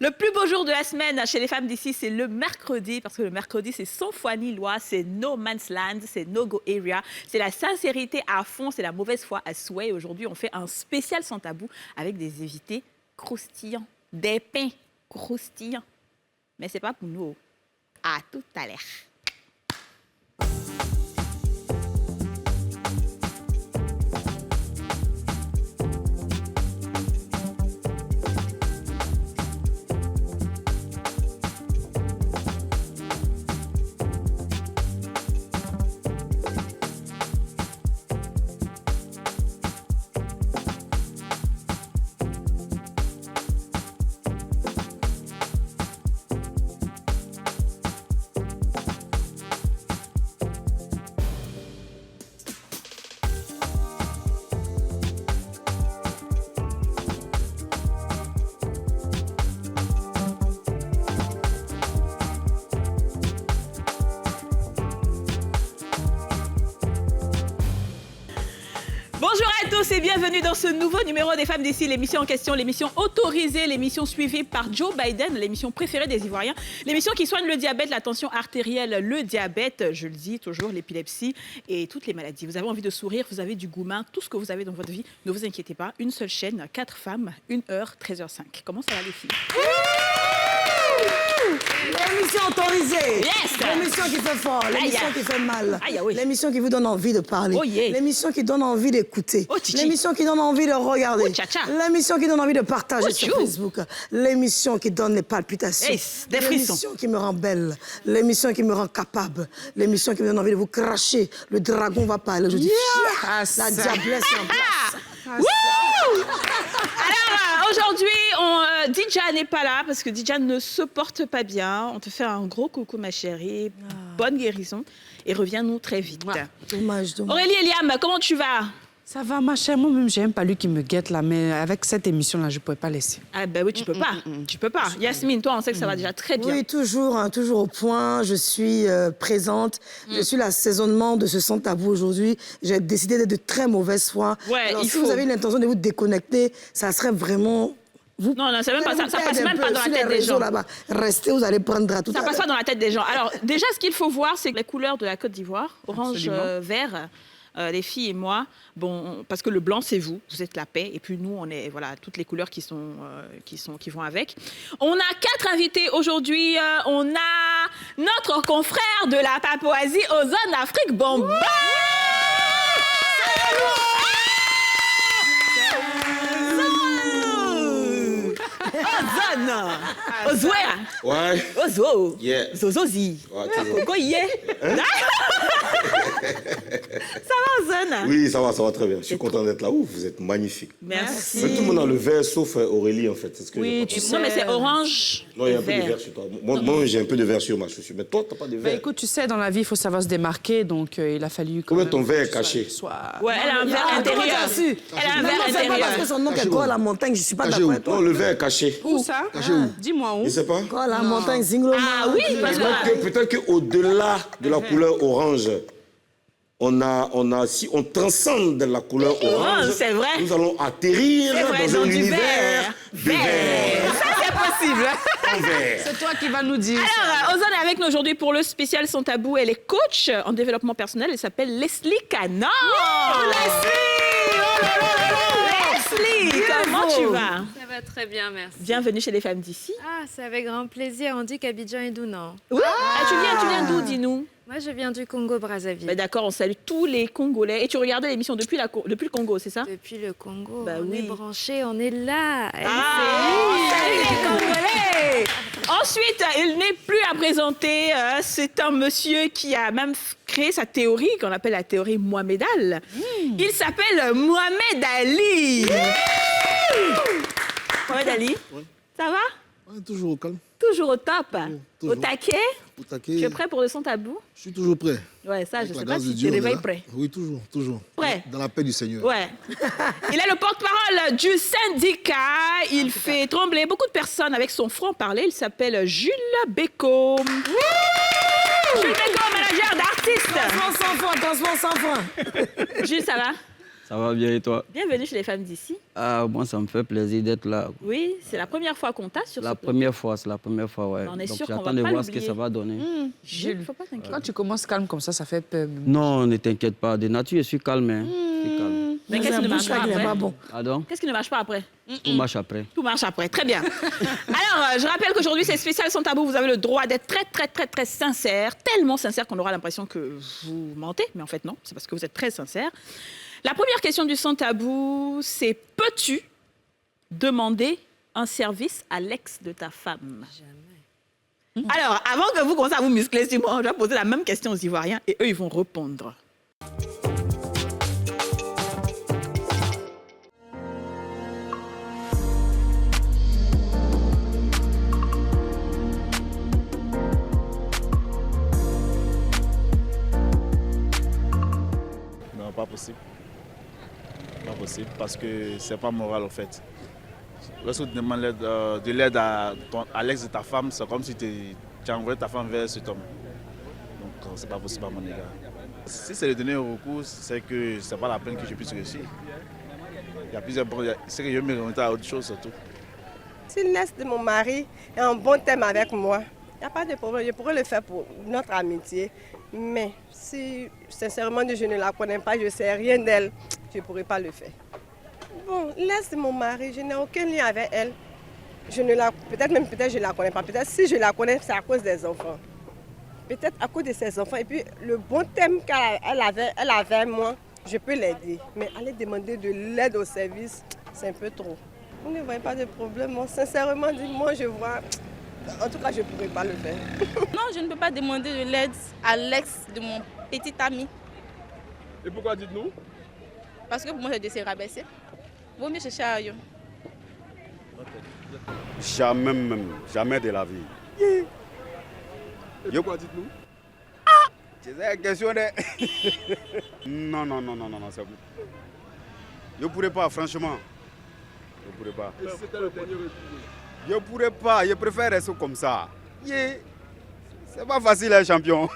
Le plus beau jour de la semaine chez les femmes d'ici, c'est le mercredi, parce que le mercredi, c'est sans foi ni loi, c'est no man's land, c'est no-go area, c'est la sincérité à fond, c'est la mauvaise foi à souhait. Aujourd'hui, on fait un spécial sans tabou avec des invités croustillants, des pains croustillants. Mais c'est pas pour nous. À tout à l'heure. Bonjour à tous et bienvenue dans ce nouveau numéro des Femmes d'ici, l'émission en question, l'émission autorisée, l'émission suivie par Joe Biden, l'émission préférée des Ivoiriens, l'émission qui soigne le diabète, la tension artérielle, le diabète, je le dis toujours, l'épilepsie et toutes les maladies. Vous avez envie de sourire, vous avez du gourmand, tout ce que vous avez dans votre vie, ne vous inquiétez pas, une seule chaîne, 4 femmes, 1 heure, 13h05. Comment ça va les filles? L'émission autorisée, Yes. L'émission qui fait fort, l'émission qui fait mal, Oui. l'émission qui vous donne envie de parler, Oh, yeah. l'émission qui donne envie d'écouter, Oh, chichi. l'émission qui donne envie de regarder, Oh, cha-cha. l'émission qui donne envie de partager Oh, sur chou. Facebook, l'émission qui donne les palpitations, Yes, des frissons. l'émission qui me rend belle, l'émission qui me rend capable, l'émission qui me donne envie de vous cracher. Le dragon va parler, je dis Ah, la ça. diablesse est en place. Wouh! Alors, aujourd'hui, Didja n'est pas là parce que Didja ne se porte pas bien. On te fait un gros coucou, ma chérie. Bonne guérison. Et reviens-nous très vite. Dommage. Aurélie Eliam, comment tu vas? Ça va, ma chère. Moi-même, j'ai même pas lui qui me guette là, mais avec cette émission-là, je ne pourrais pas laisser. Ah ben oui, tu peux pas. Tu peux pas. Yasmine, toi, on sait que ça va déjà très bien. Oui, toujours, hein, toujours au point. Je suis présente. Je suis l'assaisonnement de ce sans tabou aujourd'hui. J'ai décidé d'être de très mauvaise foi. Ouais, Alors, il si faut. vous avez l'intention de vous déconnecter, ça serait vraiment... Vous Non, c'est même pas ça. Ça passe même pas dans la tête des gens. là-bas. Restez, vous allez prendre à tout Ça à passe pas l'heure. dans la tête des gens. Alors, déjà, ce qu'il faut voir, c'est les couleurs de la Côte d'Ivoire. Orange, Absolument. vert. Les filles et moi, bon, parce que le blanc c'est vous êtes la paix, et puis nous on est voilà toutes les couleurs qui vont avec. On a 4 invités aujourd'hui. On a notre confrère de la Papouasie, Ozone Afrique Bomba. Ozone, Ozouer, Ouais. Ozo, Yeah. Zozozi, Ouais, toujours. Koko Yé. Ça va Ozone? Oui, ça va très bien. Je suis content d'être là. Ouf, vous êtes magnifique. Merci. Mais tout le monde a le vert, sauf Aurélie, en fait. C'est ce que Oui, j'ai pas tu compris. sais. Non, mais c'est orange. Non, il y a un peu de vert. vert sur toi. Moi, j'ai un peu de vert sur ma chaussure. Mais toi, t'as pas de Bah, vert. écoute, tu sais, dans la vie, il faut savoir se démarquer, donc il a fallu... Combien même ton verre est que ce caché? soit- Ouais, elle a un verre Ah, comment intérieur. tu as su? Elle a un Non, verre non, c'est pas intérieur. parce que son nom est quoi, la montagne, je suis pas Caché d'accord où? avec toi. Non, le verre est caché. Où ça? Dis-moi où. Il sait pas? Quoi, la montagne, Zinglo? Ah oui, parce que... Peut-être qu'au-delà de la couleur orange, si on transcende la couleur orange, c'est vrai. nous allons atterrir C'est vrai, dans un du univers vert. de Vert. vert. Ça, c'est possible. En vert. C'est toi qui vas nous dire ça. Alors, Ozone est avec nous aujourd'hui pour le spécial Sans Tabou. Elle est coach en développement personnel. Elle s'appelle Leslie Canon. Leslie! Oh là là là là! Leslie, comment tu vas? Ça va très bien, merci. Bienvenue chez les femmes d'ici. Ah, c'est avec grand plaisir. On dit qu'Abidjan est d'où, non? Oui. Ah, tu viens d'où, dis-nous? Moi, je viens du Congo-Brazzaville. Ben d'accord, on salue tous les Congolais. Et tu regardais l'émission depuis le Congo, c'est ça? Depuis le Congo, Bah on oui. est branchés, on est là. Salut les Congolais! Ensuite, il n'est plus à présenter. C'est un monsieur qui a même créé sa théorie, qu'on appelle la théorie Mohamedal. Il s'appelle Mohamed Ali. Mohamed Ali, ça va? Ouais, toujours au calme, Toujours au top? toujours. Au taquet? au taquet. Tu es prêt pour le son tabou? Je suis toujours prêt. Ouais, ça, je Avec sais la pas grâce si de tu Dieu, te on est réveilles là. prêt. Oui, toujours, toujours. Prêt. Dans la paix du Seigneur. Ouais. Il est le porte-parole du syndicat. Il fait trembler beaucoup de personnes avec son franc-parler. Il s'appelle Jules Bécaud. Jules Bécaud, manager d'artistes. Transport sans frein, transport sans frein. Jules, ça va? Ça va bien et toi? Bienvenue chez les femmes d'ici. Ah, moi, ça me fait plaisir d'être là. Oui, c'est la première fois qu'on t'a sur La ce plateau. première fois, c'est la première fois, ouais. On est Donc sûr qu'on j'attends va de pas voir ce que l'oublier. ça va donner. Jules, Faut pas t'inquiéter. quand tu commences calme comme ça fait peur. même. Non, ne t'inquiète pas. De nature, je suis calme. Hein. Je suis calme. Mais qu'est-ce qui ne marche pas il est après pas bon. Pardon? Qu'est-ce qui ne marche pas après? Tout marche après. Tout marche après, très bien. Alors, je rappelle qu'aujourd'hui, c'est spécial sans tabou. Vous avez le droit d'être très sincère, tellement sincère qu'on aura l'impression que vous mentez. Mais en fait, non, c'est parce que vous êtes très sincère. La première question du sans tabou, c'est peux-tu demander un service à l'ex de ta femme? Jamais. Alors, avant que vous commenciez à vous muscler sur moi, je vais poser la même question aux Ivoiriens et eux, ils vont répondre. Non, pas possible. Pas possible parce que c'est pas moral en fait. Lorsque tu demandes de l'aide à l'ex de ta femme, c'est comme si tu as envoyé ta femme vers cet homme. Donc c'est pas possible à mon égard. Si c'est le dernier recours, c'est que c'est pas la peine que je puisse réussir. Il y a plusieurs problèmes. C'est que je me remonte à autre chose surtout. Si l'ex de mon mari est en bon terme avec moi, il n'y a pas de problème. Je pourrais le faire pour notre amitié. Mais si sincèrement je ne la connais pas, je ne sais rien d'elle, je ne pourrais pas le faire. Bon, l'ex de mon mari, je n'ai aucun lien avec elle. Peut-être je ne la connais pas. Peut-être si je la connais, c'est à cause des enfants. Peut-être à cause de ses enfants. Et puis le bon thème qu'elle avait avec moi, je peux l'aider. Mais aller demander de l'aide au service, c'est un peu trop. Vous ne voyez pas de problème. Moi, sincèrement, moi je vois. En tout cas, je ne pourrais pas le faire. Non, je ne peux pas demander de l'aide à l'ex de mon petit ami. Et pourquoi dites-nous? Parce que pour moi, c'est de se rabaisser. Vaut mieux chercher ailleurs. Jamais même, jamais de la vie. Et pourquoi dites-nous? C'est la question de... Non, c'est bon. Je ne pourrais pas, franchement. Je ne pourrais pas. Et si c'était le dernier recours? Je ne pourrais pas, je préfère rester comme ça. C'est pas facile, hein, champion.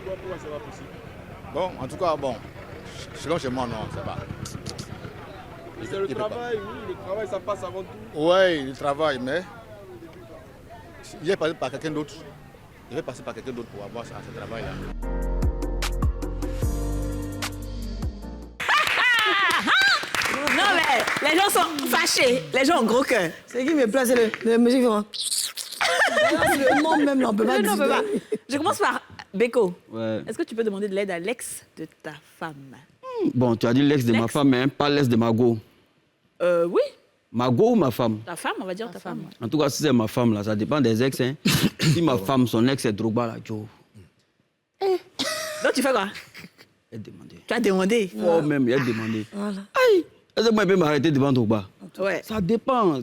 Pourquoi c'est pas possible? Bon, en tout cas, bon, selon chez moi, non, c'est pas. C'est le travail, oui, le travail ça passe avant tout. Oui, le travail, mais il est passé par quelqu'un d'autre. Il vais passer par quelqu'un d'autre pour avoir ce travail-là. Non, mais les gens sont fâchés. Les gens ont gros cœur. C'est qui me place, c'est le musique vraiment. Le nom même, là, on peut pas Non, dire. pas. Je commence par Beko. Ouais. Est-ce que tu peux demander de l'aide à l'ex de ta femme? Bon, tu as dit l'ex de ma L'ex. femme, hein, pas l'ex de ma go. Oui, Ma go ou ma femme? ta femme, on va dire ta femme. En tout cas, si c'est ma femme, là, ça dépend des ex. Hein. Si ma femme, son ex est Drogba, là, Joe. Donc tu fais quoi? Elle a demandé. Tu as demandé. Oh, même, elle a demandé. Voilà. Aïe! Est-ce que moi, je peux m'arrêter devant Drogba? Ouais. Ça dépend.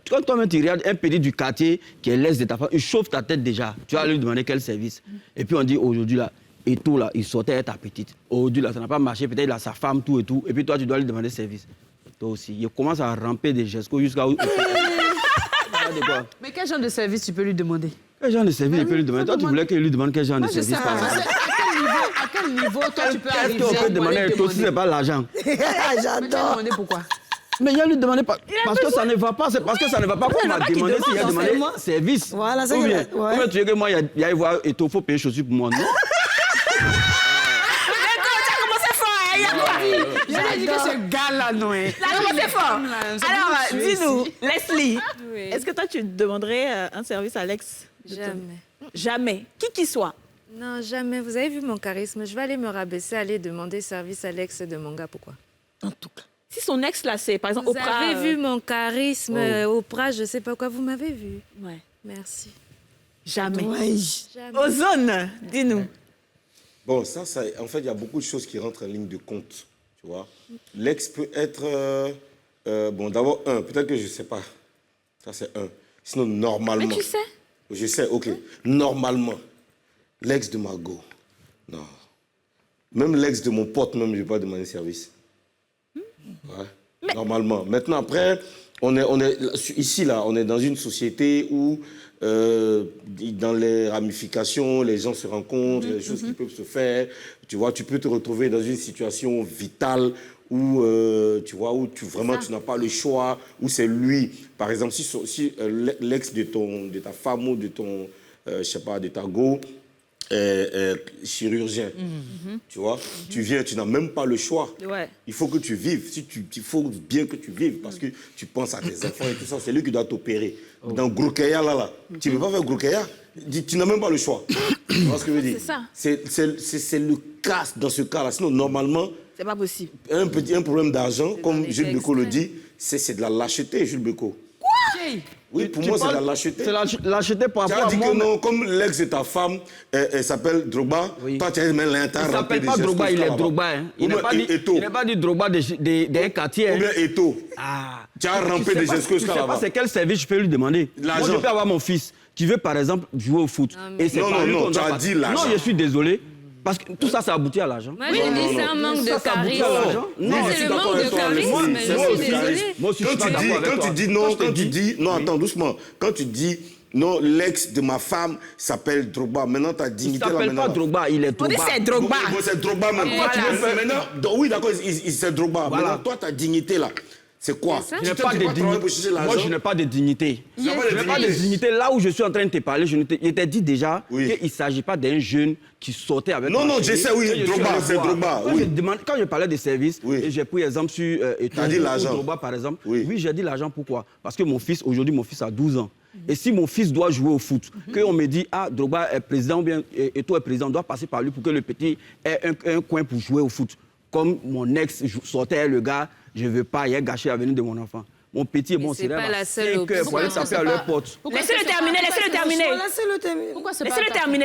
Quand toi-même, tu regardes un petit du quartier qui est l'ex de ta femme, il chauffe ta tête déjà. Tu vas lui demander quel service. Et puis on dit aujourd'hui, là, et tout, là, il sortait avec ta petite. Aujourd'hui, là, ça n'a pas marché. Peut-être il a sa femme, tout et tout. Et puis toi, tu dois lui demander service. Toi aussi. Il commence à ramper des gestes jusqu'à où. Mais quel genre de service tu peux lui demander? Quel genre de service il peut lui demander? Toi, tu voulais qu'il lui demande quel genre de Moi, je service, sais par pas. exemple. À quel niveau toi tu peux Qu'est-ce arriver qu'on peut pour demander aller à toi si demander? c'est pas l'argent? Mais tu as demandé pourquoi? Mais il a lui demandé pas. Parce que ça ne va pas. C'est parce que ça ne va pas qu'on m'a demandé s'il a demandé service. Voilà, c'est Ou bien, que- ouais. ou bien tu veux que moi, il y a voir et il faut payer chaussures pour moi, non? Je lui ai dit que ce gars-là, non. Hein. Là, c'est fort. Alors, dis-nous, Leslie, Oui. est-ce que toi, tu demanderais un service à l'ex de ton- Jamais. Jamais. Qui qu'il soit. Non, jamais. Vous avez vu mon charisme. Je vais aller me rabaisser, aller demander service à l'ex de mon gars. Pourquoi? En tout cas. Si son ex, là, c'est par exemple Vous Oprah. avez vu mon charisme, Oprah, je sais pas quoi. Vous m'avez vu. Ouais. Merci. Jamais. Ouais. Jamais. Ozone, dis-nous. Bon, en fait, il y a beaucoup de choses qui rentrent en ligne de compte, tu vois. L'ex peut être... bon, d'abord, peut-être que je ne sais pas. Ça, c'est un. Sinon, normalement... Mais tu sais. Je sais, OK. Normalement, l'ex de Margot, non. Même l'ex de mon pote, même, je ne vais pas demander service. Ouais. Normalement. Maintenant, après, ici, là, on est dans une société où, dans les ramifications, les gens se rencontrent, les choses qui peuvent se faire. Tu vois, tu peux te retrouver dans une situation vitale où, tu vois, où tu n'as pas le choix, où c'est lui. Par exemple, si l'ex de ta femme ou de ton, je sais pas, de ta go, chirurgien, tu vois, tu viens, tu n'as même pas le choix. Ouais. Il faut que tu vives, il faut bien que tu vives parce que tu penses à tes enfants et tout ça, c'est lui qui doit t'opérer. Dans Grokeya, tu ne peux pas faire Grokeya, tu n'as même pas le choix. Tu vois ce que je veux dire? C'est ça. C'est le cas dans ce cas-là, sinon normalement, c'est pas possible. Un problème d'argent, comme Jules Beko le dit, c'est de la lâcheté, Jules Beko. Oui, pour moi, c'est la lâcheté. C'est la lâcheté par rapport à moi. Tu as dit que non, comme l'ex de ta femme, elle s'appelle Drogba, toi, tu as même l'internet. Il ne s'appelle pas Drogba, il est Drogba. Hein. Il n'est pas dit Drogba d'un quartier. Ou bien Eto. Tu as rampé des gestes là-bas. Je ne sais pas c'est quel service je peux lui demander. Moi, je peux avoir mon fils qui veut, par exemple, jouer au foot. Non, tu as dit l'argent. Non, je suis désolé. Parce que tout ça, ça aboutit à l'argent. Moi, je dis c'est un manque de charisme. Non, c'est le manque de charisme. Je suis désolée. Moi aussi, je suis pas d'accord avec toi. Quand tu dis non, quand tu dis... Non, attends, doucement. Quand tu dis... Non, l'ex de ma femme s'appelle Drogba. Maintenant, ta dignité... Il ne s'appelle pas Drogba, il est Drogba. On dit c'est Drogba. C'est Drogba même. Maintenant, oui, d'accord, c'est Drogba. Maintenant, toi, ta dignité, là, c'est quoi? Je n'ai pas de dignité. Moi, je n'ai pas de dignité. Je n'ai pas de dignité. Là où je suis en train de te parler, je t'ai dit déjà qu'il ne s'agit pas d'un jeune qui sortait avec... Non, je sais, oui, Drogba, c'est Drogba. Quand je parlais de services, j'ai pris exemple sur Drogba, par exemple. Oui, j'ai dit l'argent, pourquoi? Parce que aujourd'hui, mon fils a 12 ans. Et si mon fils doit jouer au foot, qu'on me dit, Drogba est président ou bien Eto'o est président, on doit passer par lui pour que le petit ait un coin pour jouer au foot. Comme mon ex sortait, le gars, je ne veux pas, il a gâché l'avenir de mon enfant. Mon petit, bon, c'est à 5 heures pour aller taper à leur porte. Laissez-le terminer.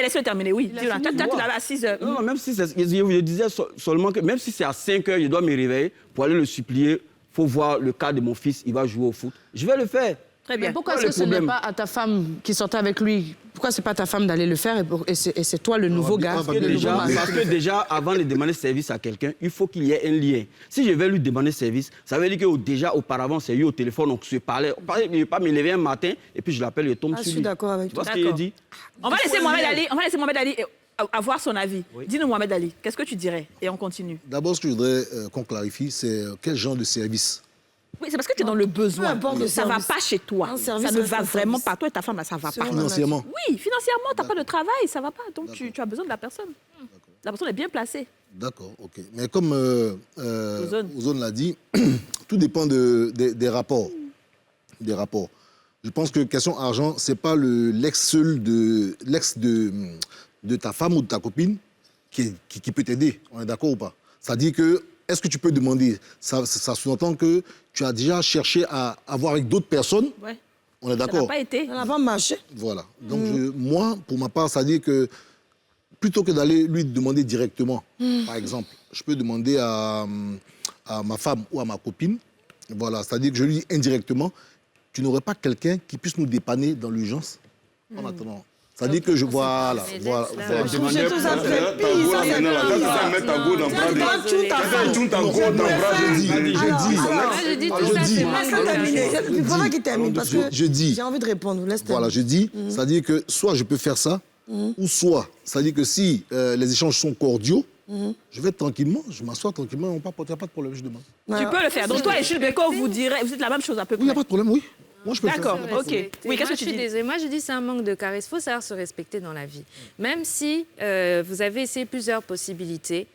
Laissez-le terminer, oui. Tu l'avais à 6 heures. Non, même si je disais seulement que même si c'est à 5 heures, je dois me réveiller pour aller le supplier. Il faut voir le cas de mon fils, il va jouer au foot. Je vais le faire. Très bien. Mais pourquoi est-ce que ce n'est pas à ta femme qui sortait avec lui? Pourquoi c'est pas ta femme d'aller le faire et c'est toi le nouveau gars? Parce que déjà, avant de demander service à quelqu'un, il faut qu'il y ait un lien. Si je vais lui demander service, ça veut dire que déjà auparavant, c'est lui au téléphone, on se parlait. Je ne vais pas me lever un matin et puis je l'appelle et tombe sur lui. Je suis d'accord avec toi. Tu vois ce qu'il dit? On va laisser Mohamed Ali avoir son avis. Dis-nous, Mohamed Ali, qu'est-ce que tu dirais? Et on continue. D'abord, ce que je voudrais qu'on clarifie, c'est quel genre de service. Oui, c'est parce que tu es dans le besoin. Ça ne va pas chez toi. Ça ne va vraiment pas. Toi et ta femme, là, ça ne va pas. Financièrement? Oui, financièrement, tu n'as pas de travail, ça ne va pas. Donc, tu as besoin de la personne. La personne est bien placée. D'accord, ok. Mais comme Ozone l'a dit, tout dépend des rapports. Des rapports. Je pense que question argent, ce n'est pas l'ex de ta femme ou de ta copine qui peut t'aider. On est d'accord ou pas? C'est-à-dire que est-ce que tu peux demander? Ça sous-entend que tu as déjà cherché à avoir avec d'autres personnes. Ouais. On est d'accord? Ça n'a pas été. Ça n'a pas marché. Voilà. Donc, moi, pour ma part, ça dit que plutôt que d'aller lui demander directement, par exemple, je peux demander à ma femme ou à ma copine, voilà, c'est-à-dire que je lui dis indirectement, tu n'aurais pas quelqu'un qui puisse nous dépanner dans l'urgence en attendant. Ça dit que je vois là. Voilà. Je dis. J'ai envie de répondre. Voilà, je dis. Ça dit que soit je peux faire ça, ou soit. Ça dit que si les échanges sont cordiaux, je vais tranquillement, je m'assois tranquillement, il n'y a pas de problème, je demande. Tu peux le faire. Donc toi et Jules Beko, vous êtes la même chose à peu près. Oui, il n'y a pas de problème, oui. Moi, je peux D'accord, ok. Oui, qu'est-ce que tu dis? Désolée. Moi, je dis c'est un manque de charisme. Il faut savoir se respecter dans la vie. Même si vous avez essayé plusieurs possibilités,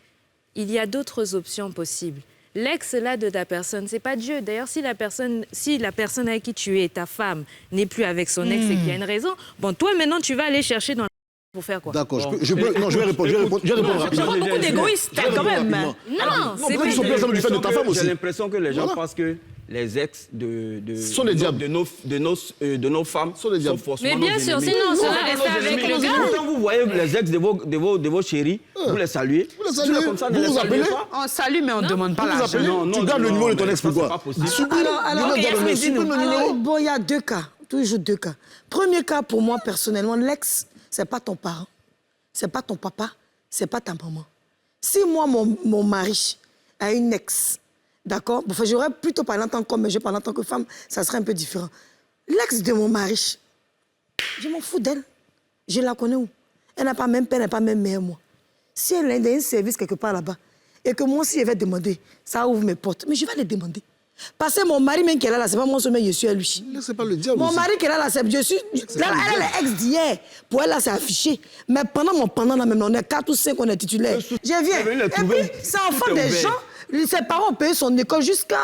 il y a d'autres options possibles. L'ex là de ta personne, c'est pas Dieu. D'ailleurs, si la personne avec qui tu es, ta femme, n'est plus avec son ex et qu'il y a une raison, bon, toi maintenant, tu vas aller chercher dans pour faire quoi? D'accord, je vais répondre rapidement. C'est beaucoup d'égoïstes quand même. Non, c'est pas du fait de ta femme aussi. J'ai l'impression que les gens pensent que les ex de nos femmes sont forcément. Mais bien sûr, sinon on serait resté avec le gars. Quand vous voyez les ex de vos chéris, vous les saluez. Vous les saluez, vous vous appelez. On salue, mais on ne demande pas l'argent. Tu gardes le numéro de ton ex pour quoi? Alors, bon, il y a deux cas, toujours deux cas. Premier cas, pour moi, personnellement, l'ex, ce n'est pas ton parent, ce n'est pas ton papa, ce n'est pas ta maman. Si moi, mon mari a une ex, D'accord? Enfin, j'aurais plutôt parlé en tant qu'homme, mais je parle en tant que femme, ça serait un peu différent. L'ex de mon mari, je m'en fous d'elle. Je la connais où? Elle n'a pas même père, elle n'a pas même mère, moi. Si elle a un service quelque part là-bas, et que moi, si je vais demander, ça ouvre mes portes. Mais je vais les demander. Parce que mon mari, même qui est là, c'est pas moi seulement, je suis à lui. C'est pas le diable. Mon aussi. mari qui est là, je suis. Là, elle est ex d'hier. Pour elle, là, c'est affiché. Mais pendant là, même, on est 4 ou 5, on est titulaires. Je viens. Et puis, c'est enfant des gens. Ses parents ont payé son école jusqu'à.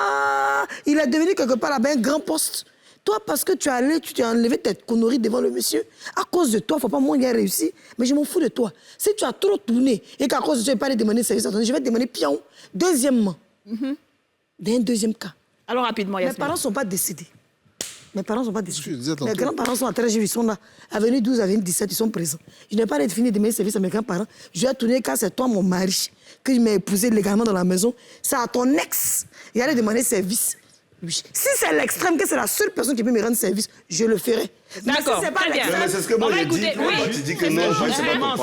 Il est devenu quelque part là-bas un grand poste. Toi, parce que tu es allé, tu t'es enlevé tes conneries devant le monsieur, à cause de toi, faut pas moi qui ai réussi, mais je m'en fous de toi. Si tu as trop tourné et qu'à cause de toi, tu n'as pas allé demander service, je vais te demander pion. Deuxièmement, dans un deuxième cas. Alors rapidement, Yasmine. Mes parents ne sont pas décédés. Mes parents ne sont pas décédés. Mes grands-parents sont à 13 jours, ils sont là. Avenue 12, avenue 17, ils sont présents. Je n'ai pas fini de demander service à mes grands-parents. Je vais tourner car c'est toi, mon mari, que je m'ai épousé légalement dans la maison. C'est à ton ex. Il allait demander service. Oui. Si c'est l'extrême, que c'est la seule personne qui peut me rendre service, je le ferai. D'accord, si c'est pas l'extrême, mais c'est ce que moi j'ai dit. Oui. Tu dis que non, je ne sais pas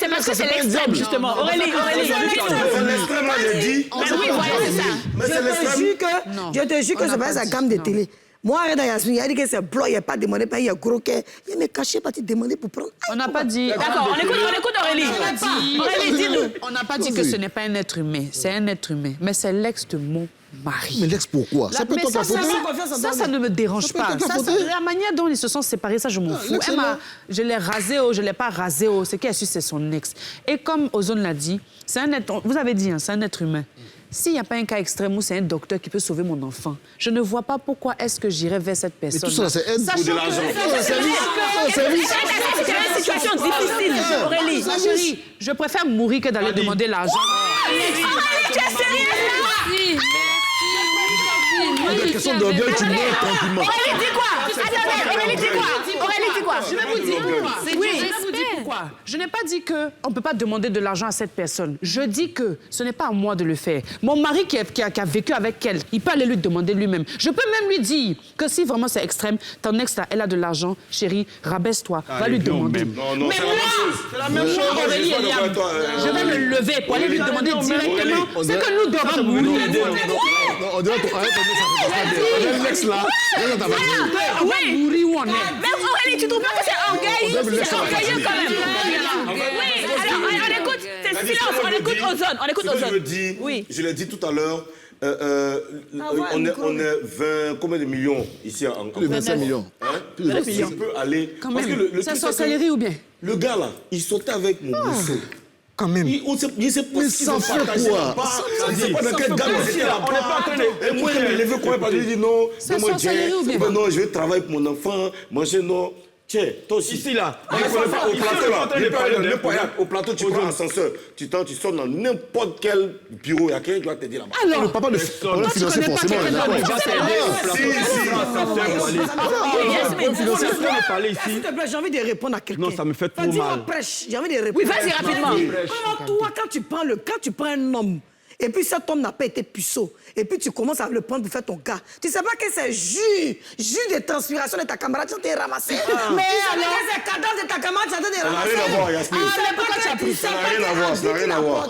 c'est parce que c'est l'extrême, justement. Aurélie. C'est l'extrême, là, j'ai dit. Oui, voilà, c'est ça. Mais c'est l'extrême. Je te jure que c'est pas sa gamme de télé. Moi, Reda Yasmine, il a dit que c'est blanc, il n'y a pas demandé, il y a gros cœur. Il m'a caché, pas demandé pour prendre. On n'a pas dit. D'accord, on écoute Aurélie. Aurélie, dis-nous. On n'a pas dit que ce n'est pas un être humain. C'est un être humain. Mais c'est l'ex de mon mari. Mais l'ex, pourquoi? Ça peut être ta faute. Ça ne me dérange pas. La manière dont ils se sont séparés, ça, je m'en fous. Je l'ai rasé, je ne l'ai pas rasé. Ce qui est sûr, c'est son ex. Et comme Ozone l'a dit, c'est un être, vous avez dit, c'est un être humain. S'il n'y a pas un cas extrême où c'est un docteur qui peut sauver mon enfant, je ne vois pas pourquoi est-ce que j'irais vers cette personne. Mais tout ça, c'est aide ou de l'argent. C'est une situation difficile, Aurélie. Chérie, je préfère mourir que d'aller demander l'argent. Tu es sérieuse? La question de bien, tu meurs tranquillement. Aurélie, dis quoi? Aurélie, dis quoi? Je vais vous dire pourquoi. Oui, je vais vous dire pourquoi. Je n'ai pas dit qu'on ne peut pas demander de l'argent à cette personne. Je dis que ce n'est pas à moi de le faire. Mon mari qui a vécu avec elle, il peut aller lui demander lui-même. Je peux même lui dire que si vraiment c'est extrême, ton ex, elle a de l'argent, chérie, rabaisse-toi, va lui demander. Non, mais c'est la même chose, Aurélie et Liam. Je vais me lever pour aller lui demander directement. C'est que nous devons mourir. On dirait qu'on arrête de l'ex là. On va mourir où on est. Mais Aurélie, tu trouves pas que c'est orgueilleux? C'est orgueilleux quand même. Oui, alors on écoute, c'est silence, on écoute Ozone. On écoute Ozone. Je l'ai dit tout à l'heure, on est 20, combien de millions ici en Plus de 25 millions. Plus de 25 millions. Je peux aller. Quand même. C'est sorcellerie ou bien? Le gars là, il sautait avec mon mousseau. Quand même. Il sait pas mais ce qu'il ça veut fait partager quoi? là-bas. Il sait pas dans quelle gamme il était là-bas. On n'est pas en train de... Et moi, il me levait quoi? Il dit non, non, je vais travailler pour mon enfant, manger, non. Tiens, toi aussi. Ici, là. Au plateau, là. Au plateau, tu prends l'ascenseur. Tu sors dans n'importe quel bureau. Il y a quelqu'un qui va te dire là-bas. Alors, le papa de problème financier, forcément. S'il te plaît, j'ai envie de répondre à quelqu'un. Non, ça me fait trop mal. J'ai envie de répondre. Oui, vas-y rapidement. Comment toi, quand tu prends un homme, et puis cet homme n'a pas été puceau, et puis tu commences à le prendre pour faire ton gars, tu sais pas que c'est jus de transpiration de ta camarade qui t'es ramassé. Mais alors, c'est cadavre de ta camarade qui t'es ramassé. Ça n'a rien à voir, Yasmine. Pourquoi tu as pris ça? Ça n'a rien à voir, ça n'a rien à voir.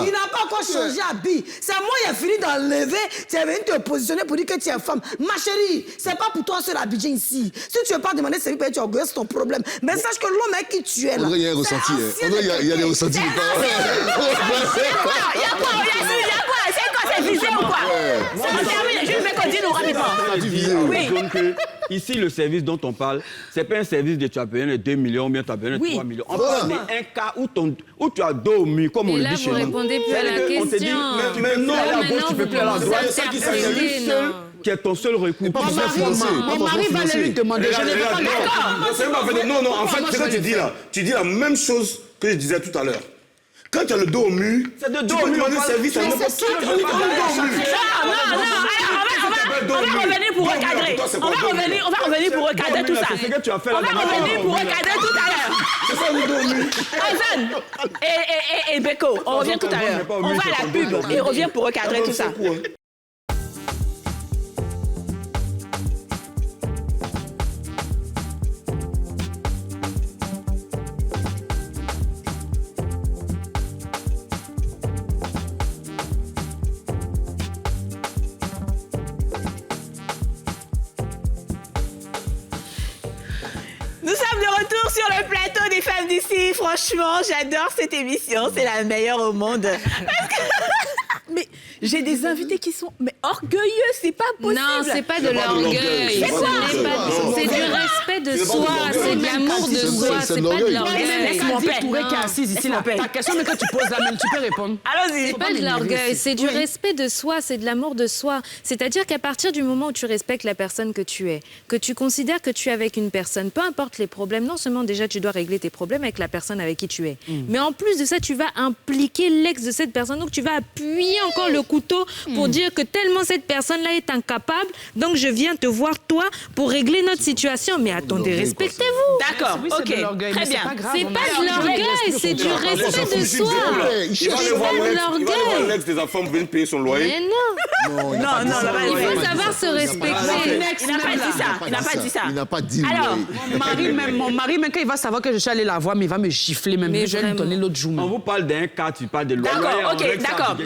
Il n'a pas encore changé d'habit. C'est moi qui ai fini d'enlever. Tu es venu te positionner pour dire que tu es femme. Ma chérie, c'est pas pour toi seul Abidjan ici. Si tu veux pas demander service, tu es orgueilleux, c'est ton problème. Mais sache que l'homme avec qui tu es là. Il y a un ressenti. Il y a des ressentis. Il y a quoi? C'est quoi? C'est visé ou quoi? Je vais continuer rapidement. Oui. Ici, le service dont on parle, c'est pas un service de tu as payé les 2 millions ou bien tu as payé les 3 millions. On parle d'un cas où tu as dormi, comme on le dit chez nous. Et là, vous répondez plus à la question. Mais non, à la gauche, tu peux plus à la droite. C'est qui est ton seul recours. Mon mari va aller lui demander. Je ne vais pas d'accord. Non, en fait, ce que tu dis là, tu dis la même chose que je disais tout à l'heure. Quand tu as le dos au mur, tu peux demander service à n'importe qui. On est dans le dos au mur. On va revenir pour recadrer. On va revenir pour recadrer tout ça. C'est ce que tu as fait là. On va revenir pour recadrer tout à l'heure. C'est ça le dos au mur. Ozone et Beko, on revient tout à l'heure. On va à la pub et on revient pour recadrer tout ça. sur le plateau des femmes d'ici. Franchement, j'adore cette émission. C'est la meilleure au monde. Parce que... Mais j'ai des invités qui sont orgueilleux. C'est pas possible. Non, c'est pas de l'orgueil. C'est quoi? C'est du respect de soi. C'est de l'amour de soi. C'est pas de l'orgueil. Laisse-moi Touré qui est assise ici. Ta question, mais quand tu poses la main, tu peux répondre. Allons-y. C'est pas de l'orgueil. C'est du respect de soi. C'est de l'amour de soi. C'est-à-dire qu'à partir du moment où tu respectes la personne que tu es, que tu considères que tu es avec une personne, peu importe les problèmes, non seulement déjà tu dois régler tes problèmes avec la personne avec qui tu es, mais en plus de ça, tu vas impliquer l'ex de cette personne. Donc tu vas appuyer encore le couteau pour dire que tellement cette personne-là est incapable, donc je viens te voir toi pour régler notre situation. Mais attendez, respectez-vous. D'accord, ok, très bien. C'est pas de l'orgueil, c'est du respect de soi. Il va aller voir l'ex des enfants pour venir payer son loyer. Mais non. Non, il faut savoir se respecter. Il n'a pas dit ça. Il n'a pas dit ça. Il n'a pas dit. Alors, mon mari, même quand il va savoir que je suis allée la voir, mais il va me gifler même. Mais Je vais lui donner l'autre joue. On vous parle d'un cas, tu parles de loyer. d'accord, ok, d'accord.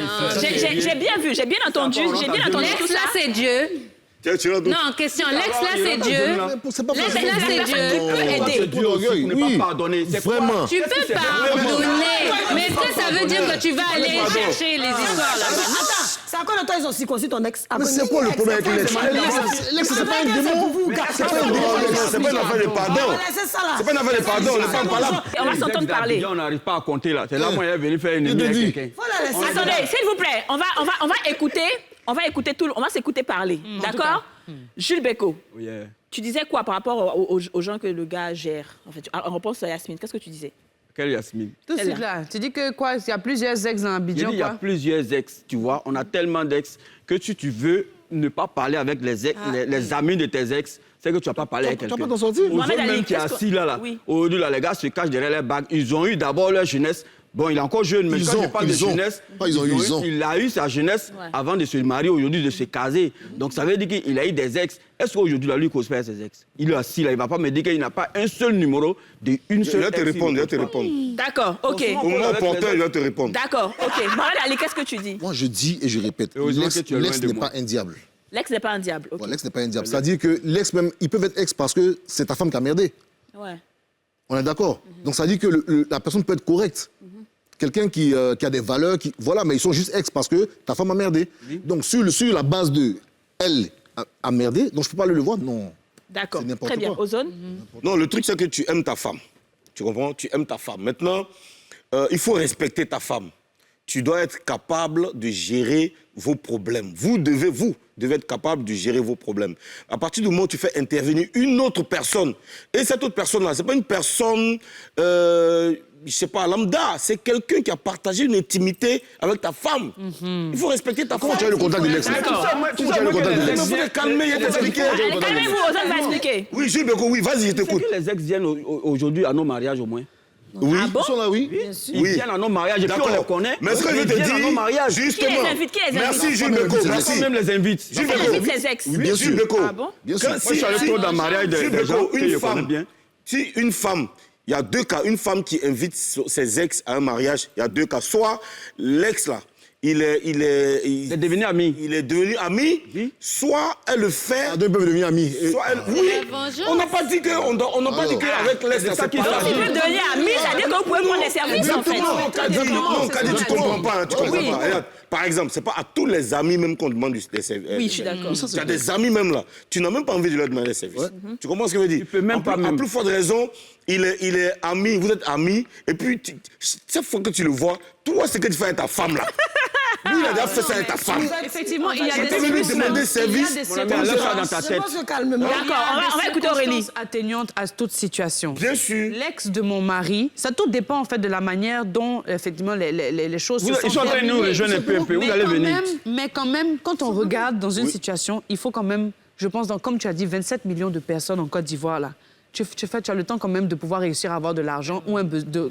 J'ai bien vu, j'ai bien entendu tout L'ex là, ça. c'est Dieu. Non, question. L'ex là, c'est Dieu. L'ex là, c'est Dieu. Qui peut aider. C'est du orgueil. Ne pas pardonner. Vraiment. Tu peux pardonner. Mais est-ce que ça veut dire que tu vas aller chercher les histoires là-bas? Attends, c'est à combien de temps ils ont circoncis ton ex? Mais c'est quoi le problème avec l'ex? L'ex, c'est pas un démon. C'est pas un démon. C'est pas une affaire de pardon. C'est ça là. C'est pas une affaire de pardon, on n'est pas en parlable. On va s'entendre parler. On n'arrive pas à compter là. C'est là moi, il est venu faire une émission avec quelqu'un. Attendez, s'il vous plaît, on va écouter. On va écouter on va s'écouter parler, d'accord? Jules Bécaud, tu disais quoi par rapport aux gens que le gars gère? En fait, on repense à Yasmine. Qu'est-ce que tu disais? Quelle Yasmine? Tout de suite là. Tu dis que quoi? Il y a plusieurs ex dans Abidjan, Il y a plusieurs ex, tu vois. On a tellement d'ex que tu veux ne pas parler avec les amis de tes ex, c'est que tu vas pas parler avec quelqu'un. Tu vas pas t'en sortir? Aux autres même qui est assis là. Aujourd'hui, là, les gars se cachent derrière les bagues. Ils ont eu d'abord leur jeunesse. Bon, il est encore jeune, mais quand je parle de jeunesse, il a eu sa jeunesse avant de se marier, aujourd'hui de se caser. Donc ça veut dire qu'il a eu des ex. Est-ce qu'aujourd'hui, là, lui, il cause pas ses ex? Il est assis là, il ne va pas me dire qu'il n'a pas un seul numéro d'une seule ex. Il va te répondre. D'accord, ok. Au moment opportun, il va te répondre. D'accord, ok. Mohamed Ali, qu'est-ce que tu dis? Moi, je dis et je répète, l'ex n'est pas un diable. L'ex n'est pas un diable. Okay. L'ex n'est pas un diable. C'est-à-dire que l'ex même, ils peuvent être ex parce que c'est ta femme qui a merdé. Ouais. On est d'accord. Donc ça dit que la personne peut être correcte. Quelqu'un qui a des valeurs, voilà, mais ils sont juste ex parce que ta femme a merdé. Donc sur la base de elle a merdé, donc je peux pas le voir, non. D'accord. Très bien. Ozone. Non, le truc c'est que tu aimes ta femme. Tu comprends? Tu aimes ta femme. Maintenant, il faut respecter ta femme. Tu dois être capable de gérer vos problèmes. Vous devez être capable de gérer vos problèmes. À partir du moment où tu fais intervenir une autre personne, et cette autre personne-là, c'est pas une personne, je sais pas, lambda, c'est quelqu'un qui a partagé une intimité avec ta femme. Il faut respecter ta femme. Comment tu as le contact de l'ex? Tu as le contact de l'ex? Il faut te calmer, il faut t'expliquer. Calmez-vous, Ozone va expliquer. Oui, Jules Bécaud, oui, vas-y, je t'écoute. Est-ce que les ex viennent aujourd'hui à nos mariages au moins? Oui, ah bon? Ils sont là, oui. Ils viennent à nos mariages, et puis on les connaît. Mais ce que je veux te dire, justement... Qui les invite? Merci, Jules Bécaud, merci. Même les invite. Qui invite ses ex? Oui, bien sûr. Ah bon? Bien sûr. Moi, je suis allé trop dans le mariage des gens que je connais bien. Si une femme, il y a deux cas, une femme qui invite ses ex à un mariage, il y a deux cas. Soit l'ex, là, il est devenu ami. Il est devenu ami, soit elle le fait... Deux peuvent devenir amis. Soit elle, oui, on n'a pas dit qu'avec l'ex, c'est pas... Si vous devenir ami, ça veut dire que vous pouvez prendre les services, en fait. Non, Kadi, tu comprends pas. Regarde, par exemple, c'est pas à tous les amis même qu'on demande des services. Oui, je suis d'accord. Tu as des amis même là, tu n'as même pas envie de leur demander des services. Tu comprends ce que je veux dire? Tu peux même pas même. À plus forte raison, il est ami, vous êtes amis, et puis chaque fois que tu le vois, toi, c'est que tu fais avec ta femme là. Lui, il a déjà fait ça avec ta femme. Effectivement, il y a des services. Demander service. Dans ta tête. D'accord, on va écouter Aurélie. Atteignante à toute situation. Bien sûr. L'ex de mon mari, ça tout dépend en fait de la manière dont effectivement les choses se sont Ils sont en train de nous rejoindre un peu. Vous allez venir. Mais quand même, quand on regarde dans une situation, il faut quand même, je pense, comme tu as dit, 27 millions de personnes en Côte d'Ivoire là. Tu as le temps quand même de pouvoir réussir à avoir de l'argent ou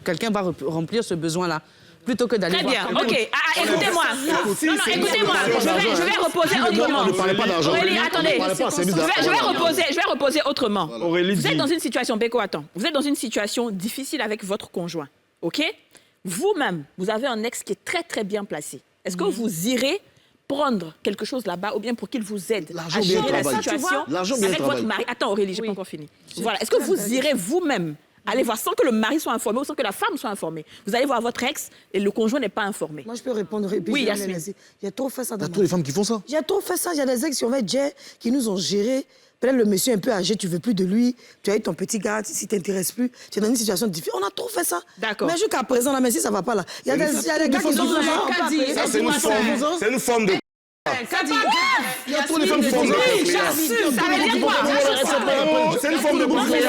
quelqu'un va remplir ce besoin-là. Plutôt que d'aller voir... Très bien, ok. Écoutez-moi. Non, écoutez-moi. Je vais reposer autrement. Ne parlez pas d'argent. Aurélie, attendez. Je vais reposer autrement. Vous êtes dans une situation... Bécaud, attends. Vous êtes dans une situation difficile avec votre conjoint, ok? Vous-même, vous avez un ex qui est très, très bien placé. Est-ce que vous irez prendre quelque chose là-bas ou bien pour qu'il vous aide à gérer la situation avec votre mari? Attends, Aurélie, j'ai pas encore fini. Voilà. Est-ce que vous irez vous-même Allez voir sans que le mari soit informé ou sans que la femme soit informée. Vous allez voir votre ex et le conjoint n'est pas informé. Moi, je peux répondre. Oui, Yasmine. J'ai trop fait ça. Il y a trop de femmes qui font ça. J'ai trop fait ça. Il y a des ex qui ont fait Jay, qui nous ont gérés. Peut-être le monsieur est un peu âgé, tu veux plus de lui, tu as eu ton petit gars, si t'intéresses plus, tu es dans une situation difficile. On a trop fait ça. D'accord. Mais jusqu'à présent, là, mais si ça va pas là. Il y a des gars qui sont Ça, c'est une forme de... Il y a trop de femmes qui font ça. Ça veut dire quoi? C'est une forme de bouffonnage,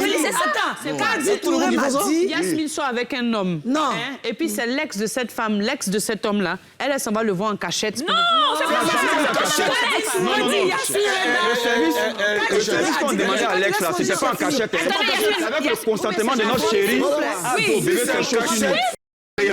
Oui, c'est ça. Kadi Touré m'a dit... Yasmine sort avec un homme. Non. Et puis c'est l'ex de cette femme, l'ex de cet homme-là. Elle s'en va le voir en cachette. Non, c'est pas ça. Le service qu'on demandait à l'ex, là, c'était pas en cachette. C'est avec le consentement de notre chérie. Oui,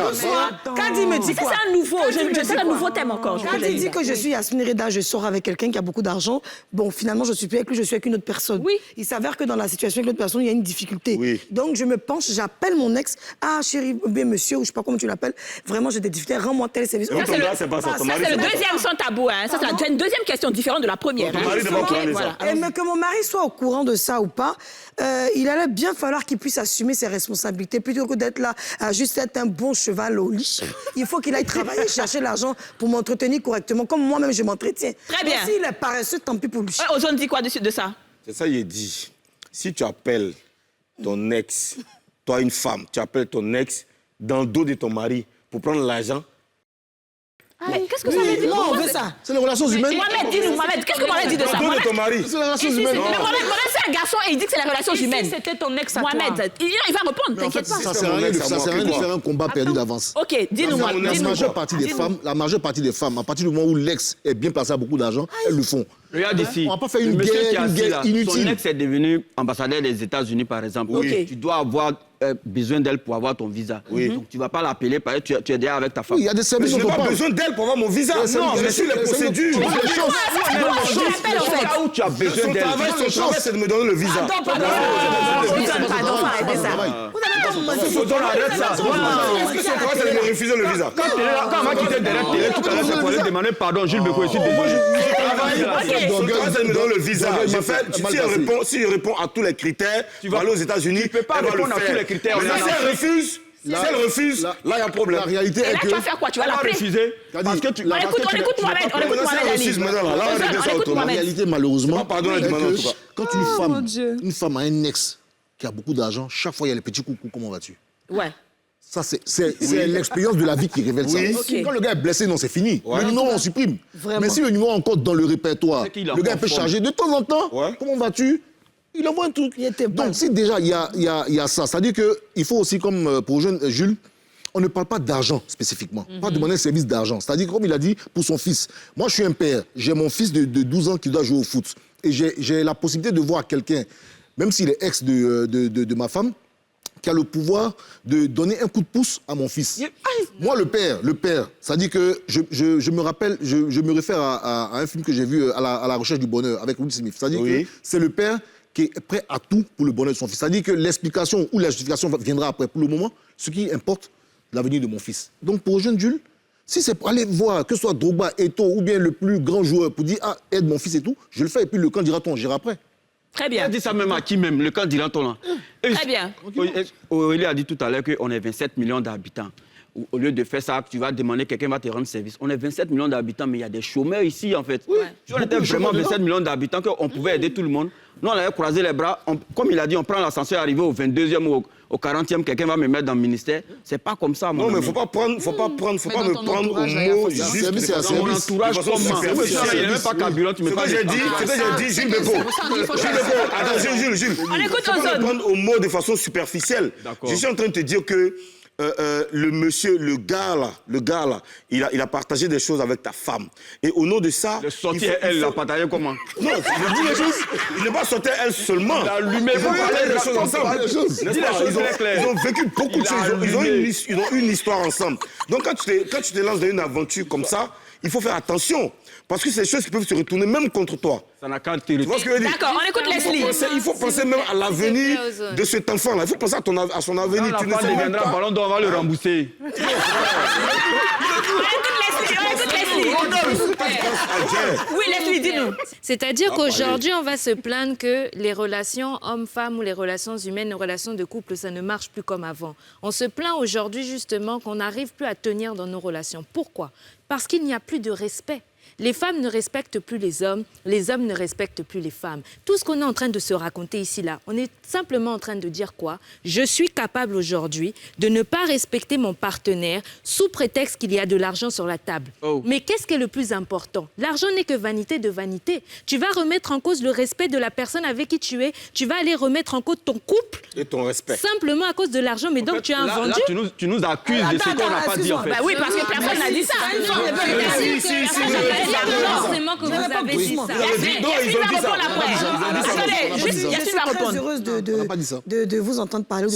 Kadi me dit quoi? C'est un nouveau, je sais un nouveau thème encore. Kadi dit que je suis Yasmine Reda, je sors avec quelqu'un qui a beaucoup d'argent. Bon, finalement, je suis plus avec lui, je suis avec une autre personne. Oui. Il s'avère que dans la situation avec l'autre personne, il y a une difficulté. Oui. Donc, je me penche, j'appelle mon ex. Ah, chérie, bien monsieur, ou je sais pas comment tu l'appelles. Vraiment, j'ai des difficultés, rends-moi tel service. Ça, c'est le deuxième sans tabou. Hein. Ça, c'est une deuxième question différente de la première. Ton mari devant toi, voilà. Mais que mon mari soit au courant de ça ou pas, il allait bien falloir qu'il puisse assumer ses responsabilités plutôt que d'être là à juste être un bon cheval au lit. Il faut qu'il aille travailler, chercher l'argent pour m'entretenir correctement, comme moi-même je m'entretiens. Très bien. S'il est paresseux, tant pis pour lui. Ozone dit quoi de ça? C'est ça, il dit. Si tu appelles ton ex, toi une femme, tu appelles ton ex dans le dos de ton mari pour prendre l'argent. Mais qu'est-ce que ça veut dire? Non, on veut ça. C'est les relations humaines. Mohamed, dis-nous, Mohamed, qu'est-ce que Mohamed dit de ça? Dans le dos de ton mari. C'est les relations humaines. Mais Mohamed, c'est un garçon et il dit que c'est les relations humaines. Si c'était ton ex à toi. Mohamed, il va répondre, t'inquiète pas. Ça sert à rien de faire un combat perdu d'avance. Ok, dis-nous, Mohamed. La majeure partie des femmes, à partir du moment où l'ex est bien placé à beaucoup d'argent, elles le font. Regarde ici. On va pas faire une Monsieur qui est guerre assis là, inutile. Son ex est devenu ambassadeur des États-Unis, par exemple. Oui. Tu dois avoir besoin d'elle pour avoir ton visa. Donc tu ne vas pas l'appeler parce que tu es déjà avec ta femme. Oui, il y a des Mais services je n'ai dont on pas parle. besoin d'elle pour avoir mon visa. Non, mais sur les procédures. Là où tu as besoin Son d'elle. travail, c'est de me donner le visa. Pardon, faut arrêter ça. Arrête ça. Est-ce que son travail, c'est de me refuser le visa? Quand on va quitter derrière télé, tout à l'heure, c'est pour aller demander pardon, Jules Beko, je suis désolé. Son travail, c'est de me donner le visa. Si il répond à tous les critères, tu vas aller aux États-Unis. Tu ne peux pas répondre à tous les critères. Mais si elle refuse, si elle refuse, là, il y a un problème. La réalité Et est là, que... tu vas faire quoi? Tu vas l'appeler? Refuser. Parce que tu... On écoute Mohamed, on écoute Mohamed Ali. La réalité, malheureusement, pardon, est en tout que cas. quand une femme a un ex qui a beaucoup d'argent, chaque fois, il y a les petits coucous, comment vas-tu? Ouais. Ça, c'est l'expérience de la vie qui révèle ça. Ok. Quand le gars est blessé, non, c'est fini. Le numéro, on supprime. Vraiment. Mais si le numéro est encore dans le répertoire, C'est qu'il a le gars en peut forme. charger de temps en temps. Ouais. Comment vas-tu? Il envoie un truc. Il était bon. Donc, si déjà, il y a ça, c'est-à-dire qu'il faut aussi, comme pour jeune Jules, on ne parle pas d'argent spécifiquement. Pas demander un service d'argent. C'est-à-dire, comme il a dit, pour son fils. Moi, je suis un père. J'ai mon fils de 12 ans qui doit jouer au foot. Et j'ai la possibilité de voir quelqu'un, même s'il est ex de ma femme, qui a le pouvoir de donner un coup de pouce à mon fils. Moi, le père, c'est-à-dire que je me rappelle, je me réfère à un film que j'ai vu, à la recherche du bonheur, avec Will Smith. C'est-à-dire que c'est le père qui est prêt à tout pour le bonheur de son fils. C'est-à-dire que l'explication ou la justification viendra après. Pour le moment, ce qui importe, l'avenir de mon fils. Donc, pour jeune Jules, si c'est pour aller voir, que ce soit Drogba, Eto'o ou bien le plus grand joueur pour dire « Ah, aide mon fils et tout », je le fais et puis le camp dira-t-on, j'irai après. Très bien. Elle dit ça même à qui même, le camp d'Ilanton là. Très bien. Aurélie a dit tout à l'heure qu'on est 27 millions d'habitants. Au lieu de faire ça, tu vas demander quelqu'un va te rendre service. On est 27 millions d'habitants, mais il y a des chômeurs ici en fait. Si on était vraiment 27 millions d'habitants, qu'on pouvait aider tout le monde, nous on avait croisé les bras. Comme il a dit, on prend l'ascenseur, arrivé au 22e ou au 40e, quelqu'un va me mettre dans le ministère. C'est pas comme ça, mon Non, mais ami. faut pas me prendre au mot juste. Dans mon entourage, comment? Il n'est même pas carburant, tu me parles. Ce que j'ai dit, Jules Beko. Attends, Jules. On écoute Faut pas me prendre au mot de façon superficielle. Je suis en train de te dire que le gars là, il a partagé des choses avec ta femme. Et au nom de ça... Le sorti, elle l'a partagé comment? Non, je dis les choses. Il n'est pas sorti elle seulement. Il a allumé. Ils ont parlé des choses ensemble. Ils ont vécu beaucoup de choses. Ils ont une histoire ensemble. Donc quand tu te lances dans une aventure comme ça, il faut faire attention. Parce que c'est des choses qui peuvent se retourner même contre toi. Ça n'a qu'à Tu vois ce que je veux dire? D'accord, on écoute Leslie. Il faut penser même à l'avenir de cet enfant-là. Il faut penser à son avenir. Quand l'enfant deviendra ballon d'or, on va le rembourser. On écoute Leslie. Oui, laisse-lui, dis-nous. C'est-à-dire qu'aujourd'hui, on va se plaindre que les relations hommes-femmes ou les relations humaines, les relations de couple, ça ne marche plus comme avant. On se plaint aujourd'hui justement qu'on n'arrive plus à tenir dans nos relations. Pourquoi? Parce qu'il n'y a plus de respect. Les femmes ne respectent plus les hommes ne respectent plus les femmes. Tout ce qu'on est en train de se raconter ici, là, on est simplement en train de dire quoi? Je suis capable aujourd'hui de ne pas respecter mon partenaire sous prétexte qu'il y a de l'argent sur la table. Oh. Mais qu'est-ce qui est le plus important? L'argent n'est que vanité de vanité. Tu vas remettre en cause le respect de la personne avec qui tu es. Tu vas aller remettre en cause ton couple. Et ton respect. Simplement à cause de l'argent. Mais donc tu as vendu. Là, tu nous accuses de ce qu'on n'a pas dit, en fait. Bah oui, parce que personne n'a dit ça. Forcément que vous avez dit ça. Je suis très heureuse de vous entendre parler,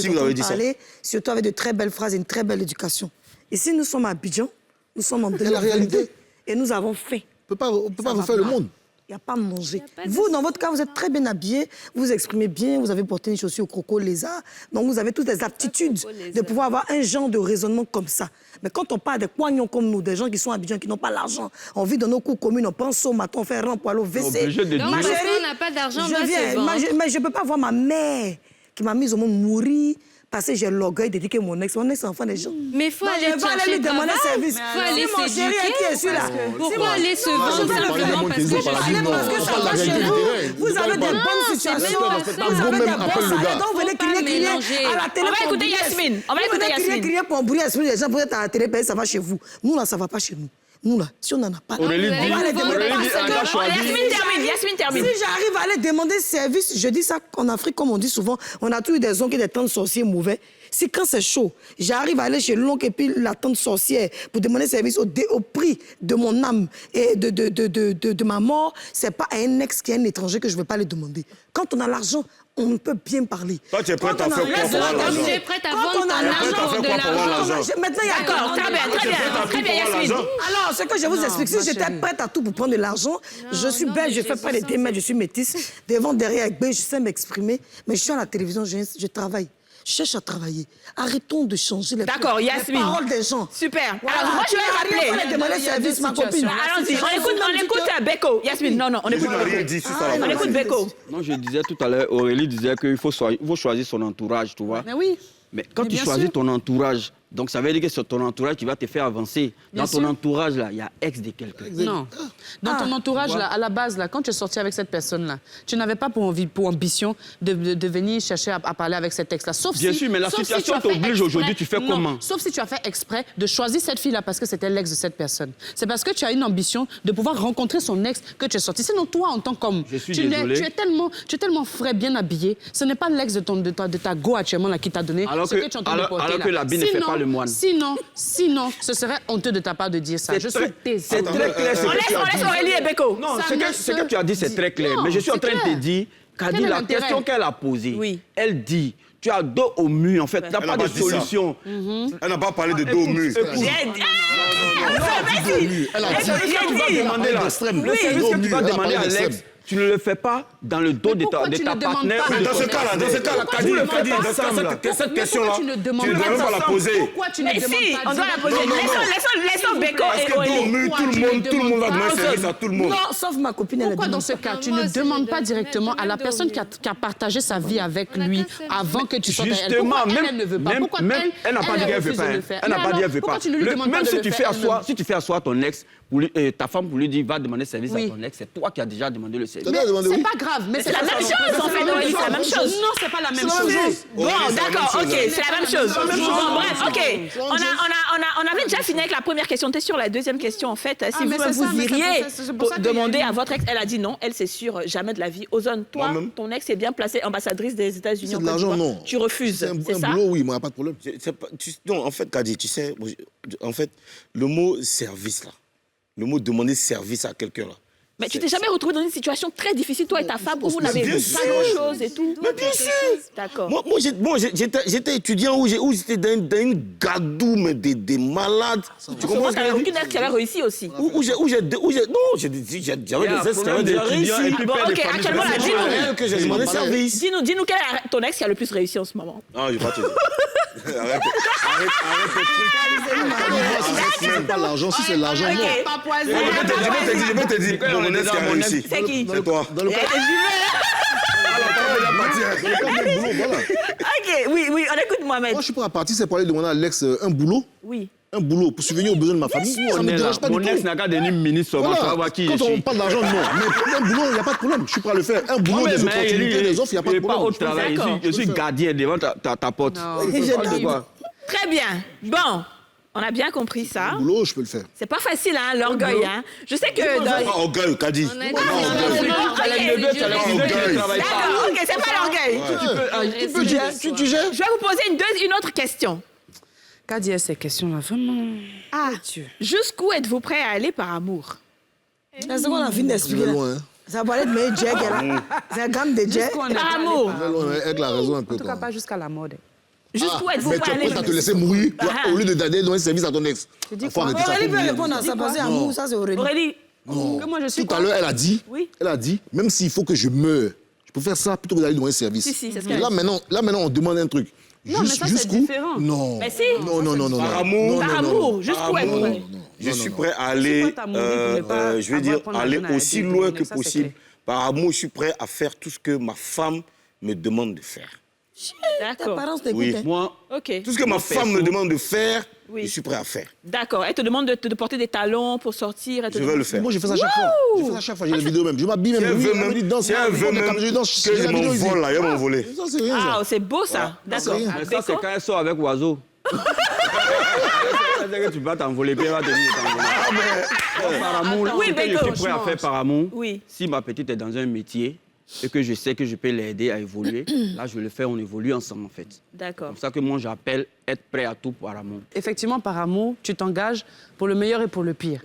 surtout avec de très belles phrases et une très belle éducation. Ici, nous sommes à Abidjan, nous sommes en 2022 et nous avons faim. On ne peut pas refaire le monde. Il n'y a pas à manger. Vous, dans votre cas, vous êtes très bien habillés, vous vous exprimez bien, vous avez porté une chaussure au croco lézard, donc vous avez toutes les aptitudes de pouvoir avoir un genre de raisonnement comme ça. Mais quand on parle des poignons comme nous, des gens qui sont habillés, qui n'ont pas l'argent, on vit dans nos cours communes, on pense au matin, on fait rang pour aller au WC. Donc, ma chérie, on n'a pas d'argent, mais je ne peux pas voir ma mère qui m'a mise au monde mourir. Parce que j'ai l'orgueil d'éduquer mon ex. Mon ex, c'est enfant des gens. Mais il faut aller chercher lui demander service. Il faut aller mon chéri qui est celui-là. Pourquoi aller se vendre simplement parce que je suis ça va chez vous. Vous avez des bonnes situations. Vous avez des bons salaires. Donc vous venez crier à la télé. On va écouter Yasmine. On va écouter Yasmine. Crier pour embrouiller l'esprit des gens. Vous êtes à la télé, ça va chez vous. Nous, là, ça ne va pas chez nous. Nous, là, si on n'en a pas... Aurélie dit, Yasmine termine. Si j'arrive à aller demander service, je dis ça en Afrique, comme on dit souvent, on a toujours eu des oncles et des tantes sorciers mauvais. Si quand c'est chaud, j'arrive à aller chez l'oncle et puis la tante sorcière pour demander service au prix de mon âme et de ma mort, c'est pas à un ex qui est un étranger que je ne vais pas aller demander. Quand on a l'argent, on peut bien parler. Toi, tu es prête à faire quoi pour avoir l'argent? Tu es prête à vendre ton argent de l'argent. Maintenant, il y a... D'accord, très bien, Yasmine. Alors, ce que je vous explique, si j'étais prête à tout pour prendre de l'argent, je suis belle, je ne fais pas les démêles, je suis métisse. Devant, derrière, je sais m'exprimer, mais je suis à la télévision, je travaille. Je cherche à travailler. Arrêtons de changer les paroles des gens. Super. Voilà. Alors, moi, je vais rappeler. Je vais demander service, ma copine. Allons-y, on écoute Beko. Yasmine, non, on écoute Beko. On écoute Beko. Non, je disais tout à l'heure, Aurélie disait qu'il faut choisir son entourage, tu vois. Mais oui. Mais quand tu choisis ton entourage, donc ça veut dire que c'est ton entourage qui va te faire avancer. Dans ton entourage, là, il y a ex de quelqu'un. Non. Dans ton entourage, là, à la base, là, quand tu es sorti avec cette personne-là, tu n'avais pas pour ambition de venir chercher à parler avec cet ex-là. Sauf bien sûr, mais la situation t'oblige aujourd'hui, tu fais comment? Sauf si tu as fait exprès de choisir cette fille-là parce que c'était l'ex de cette personne. C'est parce que tu as une ambition de pouvoir rencontrer son ex que tu es sorti. Sinon, toi, en tant qu'homme, tu es tellement frais, bien habillé. Ce n'est pas l'ex de ta go actuellement là, qui t'a donné ce que tu es en train de porter. Alors que l'habit ne fait pas le moine. Sinon, ce serait honteux de ta part de dire ça. C'est très clair. On laisse Aurélie et Beko. Non, ce que tu as dit, c'est très clair. Mais je suis en train de te dire, Kadi, la question qu'elle a posée, elle dit, tu as dos au mur, en fait, tu n'as pas de solution. Elle n'a pas parlé de dos au mur. Elle a dit, tu vas demander le service que tu vas demander à l'ex. Tu ne le fais pas dans le dos de ta partenaire. Dans ce cas-là, Kadi, cette question-là, tu ne devrais pas la poser. Pourquoi tu ne demandes pas? Si, on doit la poser. Laissons Beko et Aurélie. Tout le monde va demander service à tout le monde. Non, sauf ma copine. Pourquoi dans ce cas, tu ne demandes pas directement à la personne qui a partagé sa vie avec lui avant que tu sortes avec elle? Justement, elle ne veut pas. Pourquoi elle n'a pas dit qu'elle ne veut pas. Elle n'a pas dit qu'elle ne veut pas. Même si tu fais asseoir ton ex, ta femme pour lui dire va demander service à ton ex, c'est toi qui as déjà demandé le service. C'est pas grave, mais c'est la même chose en fait, Aurélie, c'est la même chose. Non, c'est pas la même chose. Bon, d'accord, ok, c'est la même chose. Bon, bref, ok. On avait déjà fini avec la première question. T'es sur la deuxième question en fait. Si vous iriez demander à votre ex, elle a dit non, elle c'est sûr, jamais de la vie. Ozone, toi, ton ex est bien placée ambassadrice des États-Unis. C'est de l'argent, non. Tu refuses, c'est ça? Un boulot, oui, moi, pas de problème. Non, en fait, Kadi, tu sais, en fait, le mot service là, le mot demander service à quelqu'un là. Mais tu t'es jamais retrouvé dans une situation très difficile, toi et ta femme, où vous n'avez pas grand-chose et tout? Mais bien sûr. D'accord. Moi, j'étais étudiant où j'étais dans une gadoue, mais des malades. Tu comprends? Tu n'avais aucune ex qui avait réussi aussi. Non, j'avais des ex qui avaient déjà réussi. Bon, ok, actuellement, là, dis-nous. Que j'ai demandé service. Dis-nous quel est ton ex qui a le plus réussi en ce moment? Non, je vais pas te dire. Arrête C'est pas l'argent, si c'est l'argent, non. Pas poison. Je vais te dire, mon ex qui a réussi. C'est qui? C'est toi. Dans le cas, voilà. Ok, oui, on écoute Mohamed. Moi, je suis prêt à partir, c'est pour aller demander à l'ex un boulot. Oui. Un boulot pour subvenir aux besoins de ma famille. Ça ne me dérange pas du Mon tout. ex n'a qu'à devenir ministre seulement, ça va voir qui Quand je on suis. parle d'argent, non. Mais un boulot, il n'y a pas de problème. Je suis prêt à le faire. Un boulot, des opportunités, des offres, il n'y a pas de pas au problème. travail, je suis gardien devant ta porte. Très bien. Bon, on a bien compris ça. Un boulot, je peux le faire. C'est pas facile, hein, l'orgueil. Hein. Je sais que... Pas orgueil, qu'a dit. D'accord, ok, c'est pas l'orgueil. Tu gères. Je vais vous poser une autre question. Qu'a dit ces questions-là, vraiment? Ah, jusqu'où êtes-vous prêt à aller par amour? C'est ce qu'on a fini d'expliquer. Ça parlait de mes jets, c'est un gamme de jets. Par amour. Avec la raison un peu. En tout cas, pas jusqu'à la mode. Jusqu'où êtes-vous Mais prêt à tu aller? es prêt à te laisser mourir au lieu de donner un service à ton ex. Aurélie peut répondre à ça, parce que amour, ça c'est Aurélie. Aurélie. Que moi, je suis Tout à l'heure, elle a dit, même s'il faut que je meure, je peux faire ça plutôt que d'aller demander un service. Si, c'est ce Et là, maintenant, on demande un truc. Non, mais ça, c'est différent. Non. Mais si. Non. Par amour. Par amour. Jusqu'où êtes-vous prêt? Je suis prêt à aller, je vais dire, aller aussi loin que possible. Par amour, je suis prêt à faire tout ce que ma femme me demande de faire. Tes parents t'écoutent. Oui. Moi, Ok. Tout ce que ma femme me demande de faire, je suis prêt à faire. D'accord. Elle te demande de porter des talons pour sortir. Je vais le faire. Moi, je fais ça chaque fois. Je fais ça chaque fois. J'ai les vidéos même. Je m'habille même. Si elle veut même, danse. si elle veut même je danse. que je m'envole, là, elle va m'envoler. Ça, c'est rien. Ah, c'est beau ça. D'accord. mais ça, c'est quand elle sort avec oiseau. C'est que tu vas t'envoler, puis elle va te dire t'envoler. Par amour, Oui, ce que mais je suis non, prêt à faire par amour, Oui. si ma petite est dans un métier et que je sais que je peux l'aider à évoluer, là, je le fais, on évolue ensemble, en fait. D'accord. C'est comme ça que moi, j'appelle être prêt à tout par amour. Effectivement, par amour, tu t'engages pour le meilleur et pour le pire.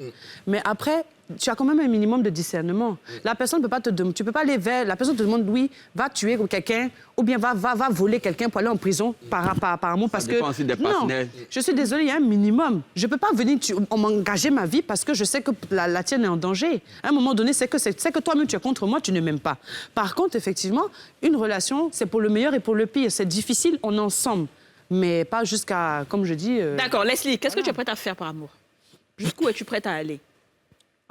Mais après, tu as quand même un minimum de discernement. La personne ne peut pas te demander, tu peux pas aller vers, la personne te demande, oui, va tuer quelqu'un ou bien va voler quelqu'un pour aller en prison par amour. Parce Ça dépend que, aussi des non, partenaires. je suis désolée, il y a un minimum. Je ne peux pas venir m'engager ma vie parce que je sais que la tienne est en danger. À un moment donné, c'est que toi-même, tu es contre moi, tu ne m'aimes pas. Par contre, effectivement, une relation, c'est pour le meilleur et pour le pire. C'est difficile, on est ensemble. Mais pas jusqu'à, comme je dis... D'accord. Leslie, qu'est-ce que tu es prête à faire par amour? Jusqu'où es-tu prête à aller?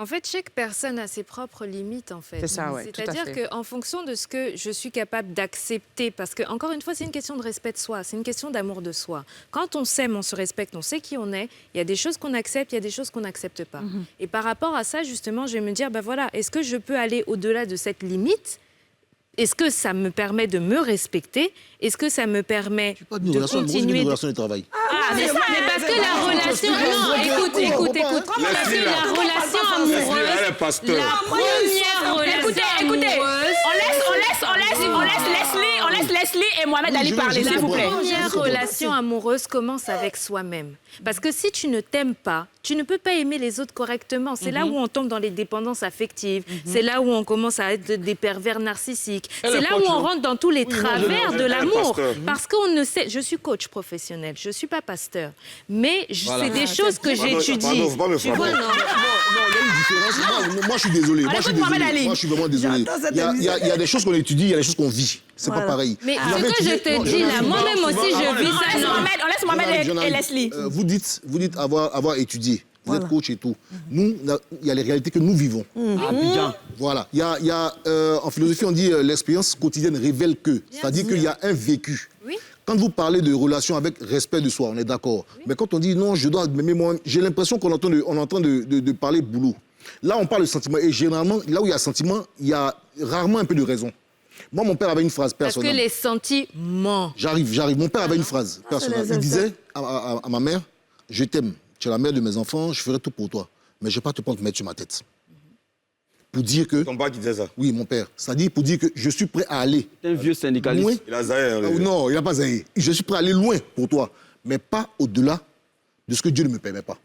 En fait, chaque personne a ses propres limites, en fait. C'est ça, ouais, tout à C'est-à-dire fait. qu'en fonction de ce que je suis capable d'accepter, parce que, encore une fois, c'est une question de respect de soi, c'est une question d'amour de soi. Quand on s'aime, on se respecte, on sait qui on est, il y a des choses qu'on accepte, il y a des choses qu'on n'accepte pas. Et par rapport à ça, justement, je vais me dire, ben voilà, est-ce que je peux aller au-delà de cette limite? Est-ce que ça me permet de me respecter? Est-ce que ça me permet de continuer Une relation de travail. Ah, mais parce que la relation... Non, écoute. Parce que la relation amoureuse... La première relation amoureuse... On laisse Leslie et Mohamed Ali parler, s'il vous plaît. La première relation amoureuse commence avec soi-même. Parce que si tu ne t'aimes pas, tu ne peux pas aimer les autres correctement. C'est là où on tombe dans les dépendances affectives. C'est là où on commence à être des pervers narcissiques. C'est là où on rentre dans tous les travers de l'amour. Parce qu'on ne sait... Je suis coach professionnel, je ne suis pas pasteur. Mais c'est des choses que j'étudie. Faut pas me frapper. Non, il y a une différence. Moi, je suis désolé. Moi, je suis vraiment désolé. Il y a des choses qu'on étudie, il y a des choses qu'on vit. C'est pas pareil. Mais ce que je te dis là, moi-même aussi, je vis ça. On laisse Mohamed et Leslie. Vous dites avoir étudié. Vous êtes coach et tout. Nous, il y a les réalités que nous vivons. Abidjan. Voilà. En philosophie, on dit l'expérience quotidienne révèle que. C'est-à-dire qu'il y a un vécu. Oui. Quand vous parlez de relations avec respect de soi, on est d'accord. Oui. Mais quand on dit non, je dois m'aimer moi-même, j'ai l'impression qu'on entend de parler boulot. Là, on parle de sentiment. Et généralement, là où il y a sentiment, il y a rarement un peu de raison. Moi, mon père avait une phrase personnelle. Parce que les sentiments. J'arrive. Mon père avait une phrase personnelle. Il disait à ma mère, je t'aime, tu es la mère de mes enfants, je ferai tout pour toi. Mais je ne vais pas te prendre mettre sur ma tête. Pour dire que... Ton père qui disait ça? Oui, mon père. C'est-à-dire pour dire que je suis prêt à aller. C'est un vieux syndicaliste. Loin. Il a zaï. Non, il n'a pas zaï. Je suis prêt à aller loin pour toi. Mais pas au-delà de ce que Dieu ne me permet pas.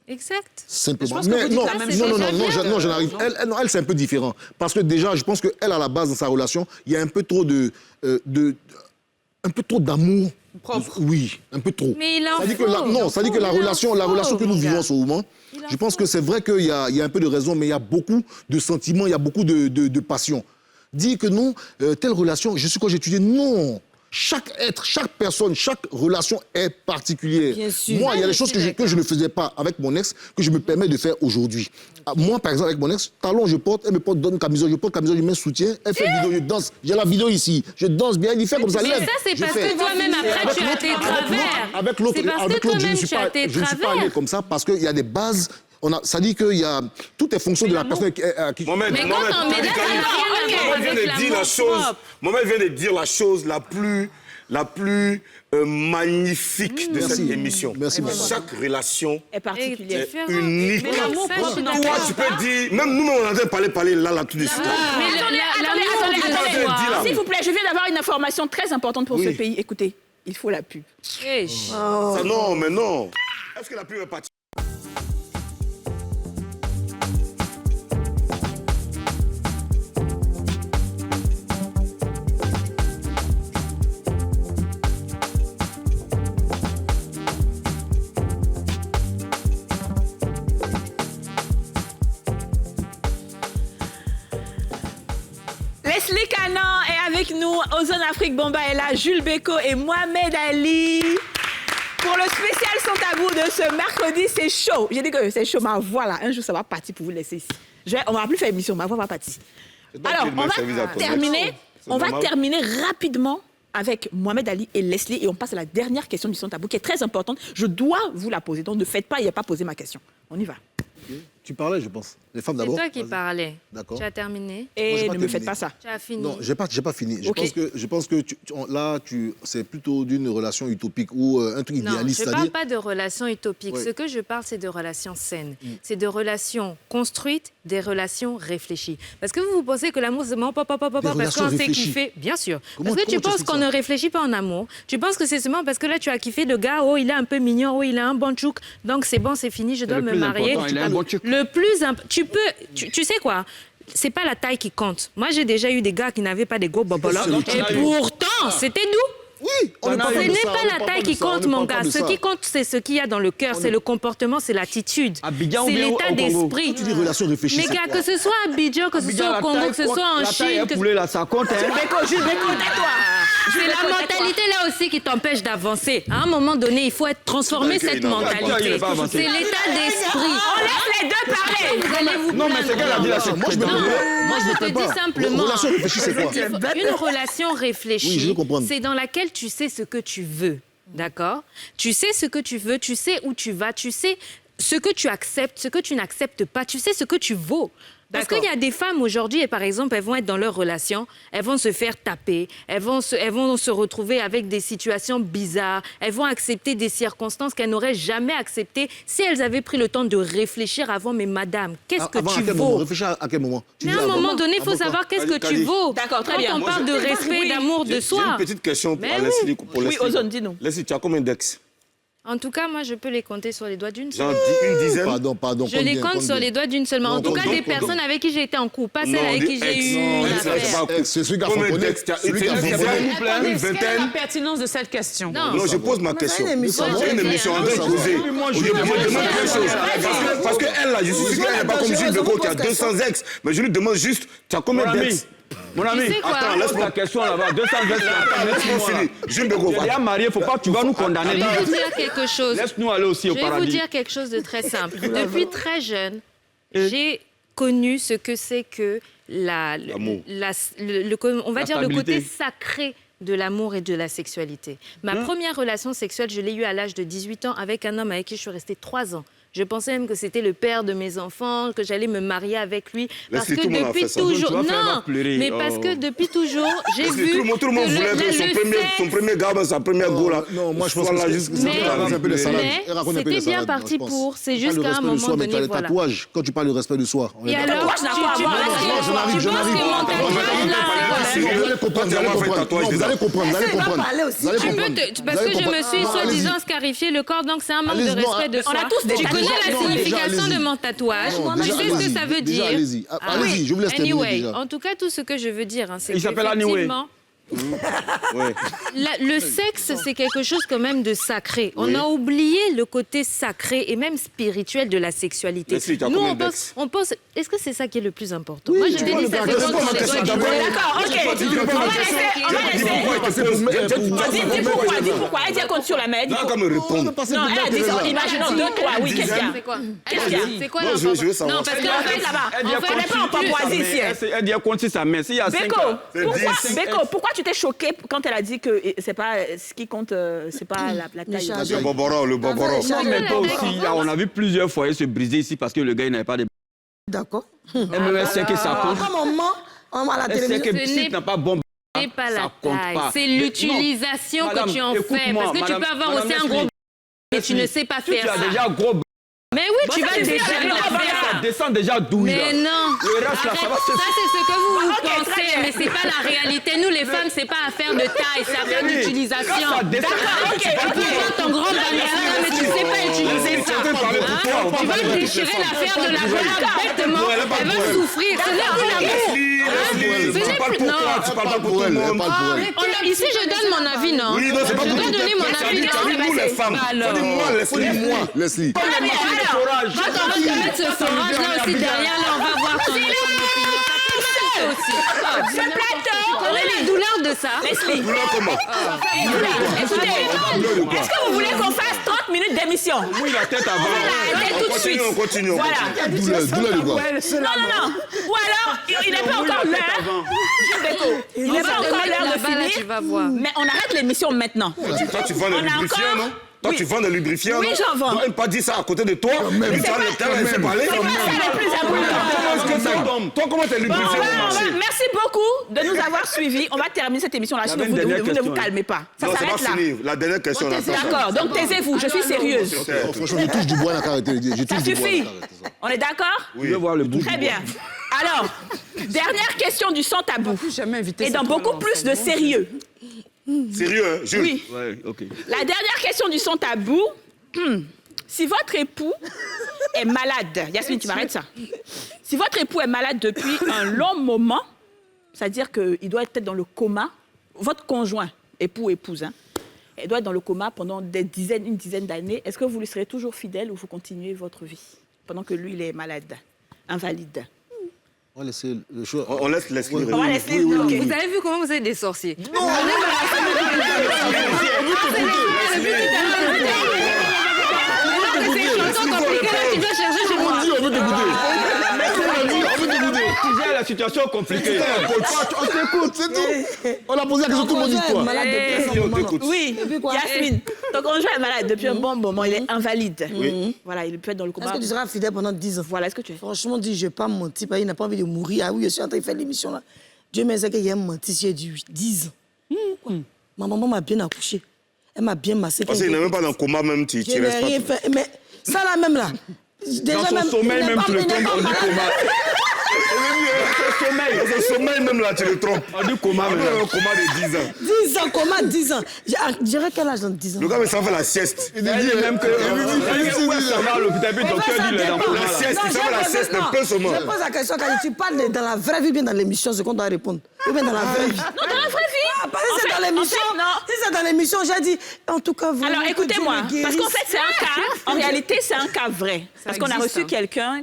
Exact. Simplement. Mais non, j'en arrive. Elle c'est un peu différent. Parce que déjà, je pense qu'elle, à la base, dans sa relation, il y a un peu trop un peu trop d'amour. Propre. Oui, un peu trop. Mais il en ça dit faut. que la relation que nous vivons en ce moment, je pense que c'est vrai qu'il y a un peu de raison, mais il y a beaucoup de sentiments, il y a beaucoup de passion. Dire que non, telle relation, je suis quand j'étudie, non. Chaque être, chaque personne, chaque relation est particulière. Bien sûr. Moi, il y a des choses que je ne faisais pas avec mon ex que je me permets de faire aujourd'hui. Moi, par exemple, avec mon ex, talon, je porte, elle me porte, donne une camisole, je porte camisole, je mets soutien, elle fait vidéo, je danse. J'ai la vidéo ici, je danse bien, il fait comme ça. Mais ça, c'est parce que toi-même, après, tu as tes travers. Avec l'autre, je ne suis pas allé comme ça parce qu'il y a des bases. Ça dit que tout est fonction de la personne qui... Mohamed vient de dire la chose la plus magnifique de cette émission. Merci. Chaque relation est particulière, est unique. Toi, tu peux dire... Même nous, on entend parler là, tout de suite. Attendez. S'il vous plaît, je viens d'avoir une information très importante pour ce pays. Écoutez, il faut la pub. Non, mais non. Est-ce que la pub est partie? Leslie Canan est avec nous, Ozone Afrique Bomba est là, Jules Beko et Mohamed Ali. Pour le spécial Sans Tabou de ce mercredi, c'est chaud. J'ai dit que c'est chaud, ma voix là, un jour ça va partir pour vous laisser ici. On ne va plus faire émission, ma voix va partir. Alors, on va terminer rapidement avec Mohamed Ali et Leslie et on passe à la dernière question du Sans Tabou qui est très importante. Je dois vous la poser, donc ne faites pas, il n'y a pas posé ma question. On y va. Tu parlais, je pense. Les femmes d'abord. C'est toi qui parlais. D'accord. Tu as terminé. Et ne me faites pas ça. Tu as fini. Non, j'ai pas fini. Okay. Je pense que c'est plutôt d'une relation utopique ou un truc idéaliste. Non, je ne parle pas de relations utopiques. Oui. Ce que je parle, c'est de relations saines. C'est de relations construites, des relations réfléchies. Parce que vous pensez que l'amour, c'est parce qu'on sait kiffer. Bien sûr. Parce que tu penses qu'on ne réfléchit pas en amour. Tu penses que c'est seulement parce que là, tu as kiffé le gars, oh, il est un peu mignon, oh, il a un bon tchouk, donc c'est bon, c'est fini, je dois me marier. Le plus important, tu sais quoi? C'est pas la taille qui compte. Moi, j'ai déjà eu des gars qui n'avaient pas des gros bobolos. Et pourtant, c'était doux. Oui, ce n'est pas la taille qui compte, mon gars. Ce qui compte, c'est ce qu'il y a dans le cœur, c'est le comportement, c'est l'attitude, c'est l'état d'esprit. Tu dis relations réfléchies. Mais gars, que ce soit à Abidjan, que ce soit au Congo, que ce soit en Chine. Ça compte, hein. C'est la mentalité là aussi qui t'empêche d'avancer. À un moment donné, il faut être transformé cette mentalité. C'est l'état d'esprit. On laisse les deux parler. Vous allez vous Non, mais c'est qu'elle a dit la chose. Moi, je me dis simplement. Relation réfléchie, c'est quoi? Une relation réfléchie, oui, je veux comprendre. C'est dans laquelle tu sais ce que tu veux, d'accord? Tu sais ce que tu veux, tu sais où tu vas, tu sais ce que tu acceptes, ce que tu n'acceptes pas, tu sais ce que tu vaux. Parce qu'il y a des femmes aujourd'hui, et par exemple, elles vont être dans leur relation, elles vont se faire taper, elles vont se retrouver avec des situations bizarres, elles vont accepter des circonstances qu'elles n'auraient jamais acceptées si elles avaient pris le temps de réfléchir avant. Mais madame, qu'est-ce que tu vaux? Réfléchir à quel moment? Mais à un moment donné, il faut savoir qu'est-ce que tu vaux. D'accord, très bien. Quand on parle de respect, d'amour de soi. J'ai une petite question pour Leslie. Oui, Ozone, dis-nous. Leslie, tu as combien d'ex? En tout cas, moi, je peux les compter sur les doigts d'une seule. Une dizaine? Pardon. Je les compte sur les doigts d'une seule main. En tout cas, des personnes avec qui j'ai été en couple, pas celles avec qui j'ai eu une affaire. C'est celui qui a fonconné. Une vingtaine. Quelle est la pertinence de cette question? Non, je pose ma question. C'est une émission en train de poser. Je demande quelque chose. Parce qu'elle, là, je suis sûr qu'elle n'est pas comme Jules Beko qui a 200 ex. Mais je lui demande juste, tu as combien d'ex? Mon ami, attends, laisse-moi la question là-bas. 220. Jules Beko. Tu es marié, faut pas que tu vas nous condamner. Je vais vous dire quelque chose. Laisse-nous aller aussi au paradis. Je vais vous dire quelque chose de très simple. Depuis très jeune, j'ai connu ce que c'est que on va dire le côté sacré de l'amour et de la sexualité. Ma première relation sexuelle, je l'ai eue à l'âge de 18 ans avec un homme avec qui je suis restée 3 ans. Je pensais même que c'était le père de mes enfants, que j'allais me marier avec lui. Parce que depuis toujours... Non, mais parce que depuis toujours, j'ai vu... Tout le monde voulait que son premier gars, sa première go, là. Non, moi, je pense que c'était bien parti pour... C'est juste qu'à un moment donné, voilà. Les tatouages, quand tu parles de respect de soi... Et alors, je n'arrive. Vous allez comprendre. Parce que je me suis soi-disant scarifié le corps, donc c'est un manque de respect de soi. Tu connais la signification de mon tatouage. Tu sais ce que ça veut dire. Allez-y, je vous laisse terminer déjà. En tout cas, tout ce que je veux dire, c'est qu'effectivement... Le sexe, c'est quelque chose quand même de sacré. On a oublié le côté sacré et même spirituel de la sexualité. Nous, on pense... Est-ce que c'est ça qui est le plus important? Moi, je te dis, ça fait dans les doigts du doigt. D'accord, ok. On va laisser. Dis pourquoi. Elle dit elle compte sur la main. Elle dit pourquoi. Non, elle a dit, imaginons 2, 3. Oui, qu'est-ce qu'il y a? C'est quoi? C'est quoi je veux savoir. Non, parce qu'en fait, là-bas, on n'est pas en Papouasie ici. Elle dit elle compte sur sa main. S'il y a 5... Beko, pourquoi tu t'es choqué quand elle a dit que c'est pas ce qui compte, c'est pas la taille? Le boboro. Non, mais toi aussi, on a vu plusieurs foyers se briser ici parce que le gars, il n'avait pas de... D'accord. Elle sait que ça compte. Comme on ment à la télévision. Elle sait que si tu n'as pas bon... C'est pas la taille, c'est l'utilisation que tu en fais. Parce que tu peux avoir aussi un gros... mais tu ne sais pas faire ça. Tu as déjà gros... Mais oui, tu vas déchirer l'affaire. Ça descend déjà 12. Mais non. Le reste, là, ça va se... Ça, c'est ce que vous pensez, mais c'est pas la réalité. Nous, les femmes, c'est pas affaire de taille, c'est affaire d'utilisation. D'accord, ok. Tu prends ton grand bannière, mais tu sais pas utiliser ça. Tu vas déchirer l'affaire de la femme bêtement. Elle va souffrir. Ce n'est plus l'amour. Ce n'est plus... Non. Tu parles pas pour elle. Ici, je donne mon avis, non? Oui, non, c'est pas je pour dois donner mon avis. Nous, les femmes. Alors. Leslie. Quand on va te mettre ce forage-là aussi derrière, là, on va voir ton opinion. Ce plateau, On a les douleurs de ça. Leslie. Comment? Écoutez, est-ce que vous voulez qu'on fasse 30 minutes d'émission? Oui, la tête avant. Arrêtez tout de suite. On continue. Voilà. Douleur de quoi? Non. Ou alors, il n'est pas encore l'heure. Il n'est pas encore l'heure de finir. Mais on arrête l'émission maintenant. Toi, tu vends des lubrifiants, non? Toi, tu vends des lubrifiants, oui, j'en vends. Tu n'as pas dit ça à côté de toi. Mais tu as le terrain, elle sait parler. C'est le plus important. Toi, comment t'es lubrifiant? Merci beaucoup de nous avoir suivis. On va terminer cette émission-là. Sinon, vous ne vous calmez pas. Ça s'arrête là. La dernière question. D'accord. Donc, taisez-vous. Je suis sérieuse. Franchement, je touche du bois, la arrêté. Ça suffit. On est d'accord? Oui. Je veux voir le bout. Très bien. Alors, dernière question du sans tabou. Et dans beaucoup plus de sérieux. Sérieux, hein, Jules? Oui. Ouais, ok. La dernière question du sans tabou. Si votre époux est malade, Yasmine, tu m'arrêtes ça. Si votre époux est malade depuis un long moment, c'est-à-dire qu'il doit être peut-être dans le coma, votre conjoint, époux, épouse, hein, il doit être dans le coma pendant une dizaine d'années, est-ce que vous lui serez toujours fidèle ou vous continuez votre vie pendant que lui, il est malade, invalide? On va laisser le choix. On laisse Leslie. On va laisser. Vous avez vu comment vous êtes des sorciers? Non. Tu gères la situation compliquée. On t'écoute, c'est tout. On a posé la question, tout le monde dit toi. Oui, Yasmine, ton conjoint est malade depuis un bon moment, il est invalide. Voilà, il peut être dans le coma. Est-ce que tu seras fidèle pendant 10 ans? Voilà, est-ce que tu es? Franchement, dis, je ne vais pas mentir, il n'a pas envie de mourir. Ah oui, je suis en train de faire l'émission là. Dieu merci qu'il y a menti, j'ai dit 10 ans. Ma maman m'a bien accouché. Elle m'a bien massé. Parce qu'il n'est même pas dans le coma, même tu restes pas. Je n'ai rien fait. Mais ça là même là. Dans son sommeil même, tu le trompes, on dit coma. Dans son sommeil même là, tu le trompes. On dit coma même. Un coma de 10 ans. 10 ans, coma 10 ans. Je dirais quel âge dans 10 ans? Le gars, mais ça fait la sieste. Il dit même que... Ça va à l'hôpital, puis le docteur dit il est dans le coma. La sieste, il fait la sieste un peu seulement. Je pose la question, quand tu parles dans la vraie vie, bien dans l'émission, ce qu'on doit répondre. Ou bien dans la vraie vie. Non, dans la vraie vie. Ah, parce que c'est dans l'émission. Si c'est dans l'émission, j'ai dit, en tout cas, vous... Alors, écoutez-moi, parce qu'en fait, c'est un cas, en réalité, c'est un cas vrai. Parce qu'on a reçu quelqu'un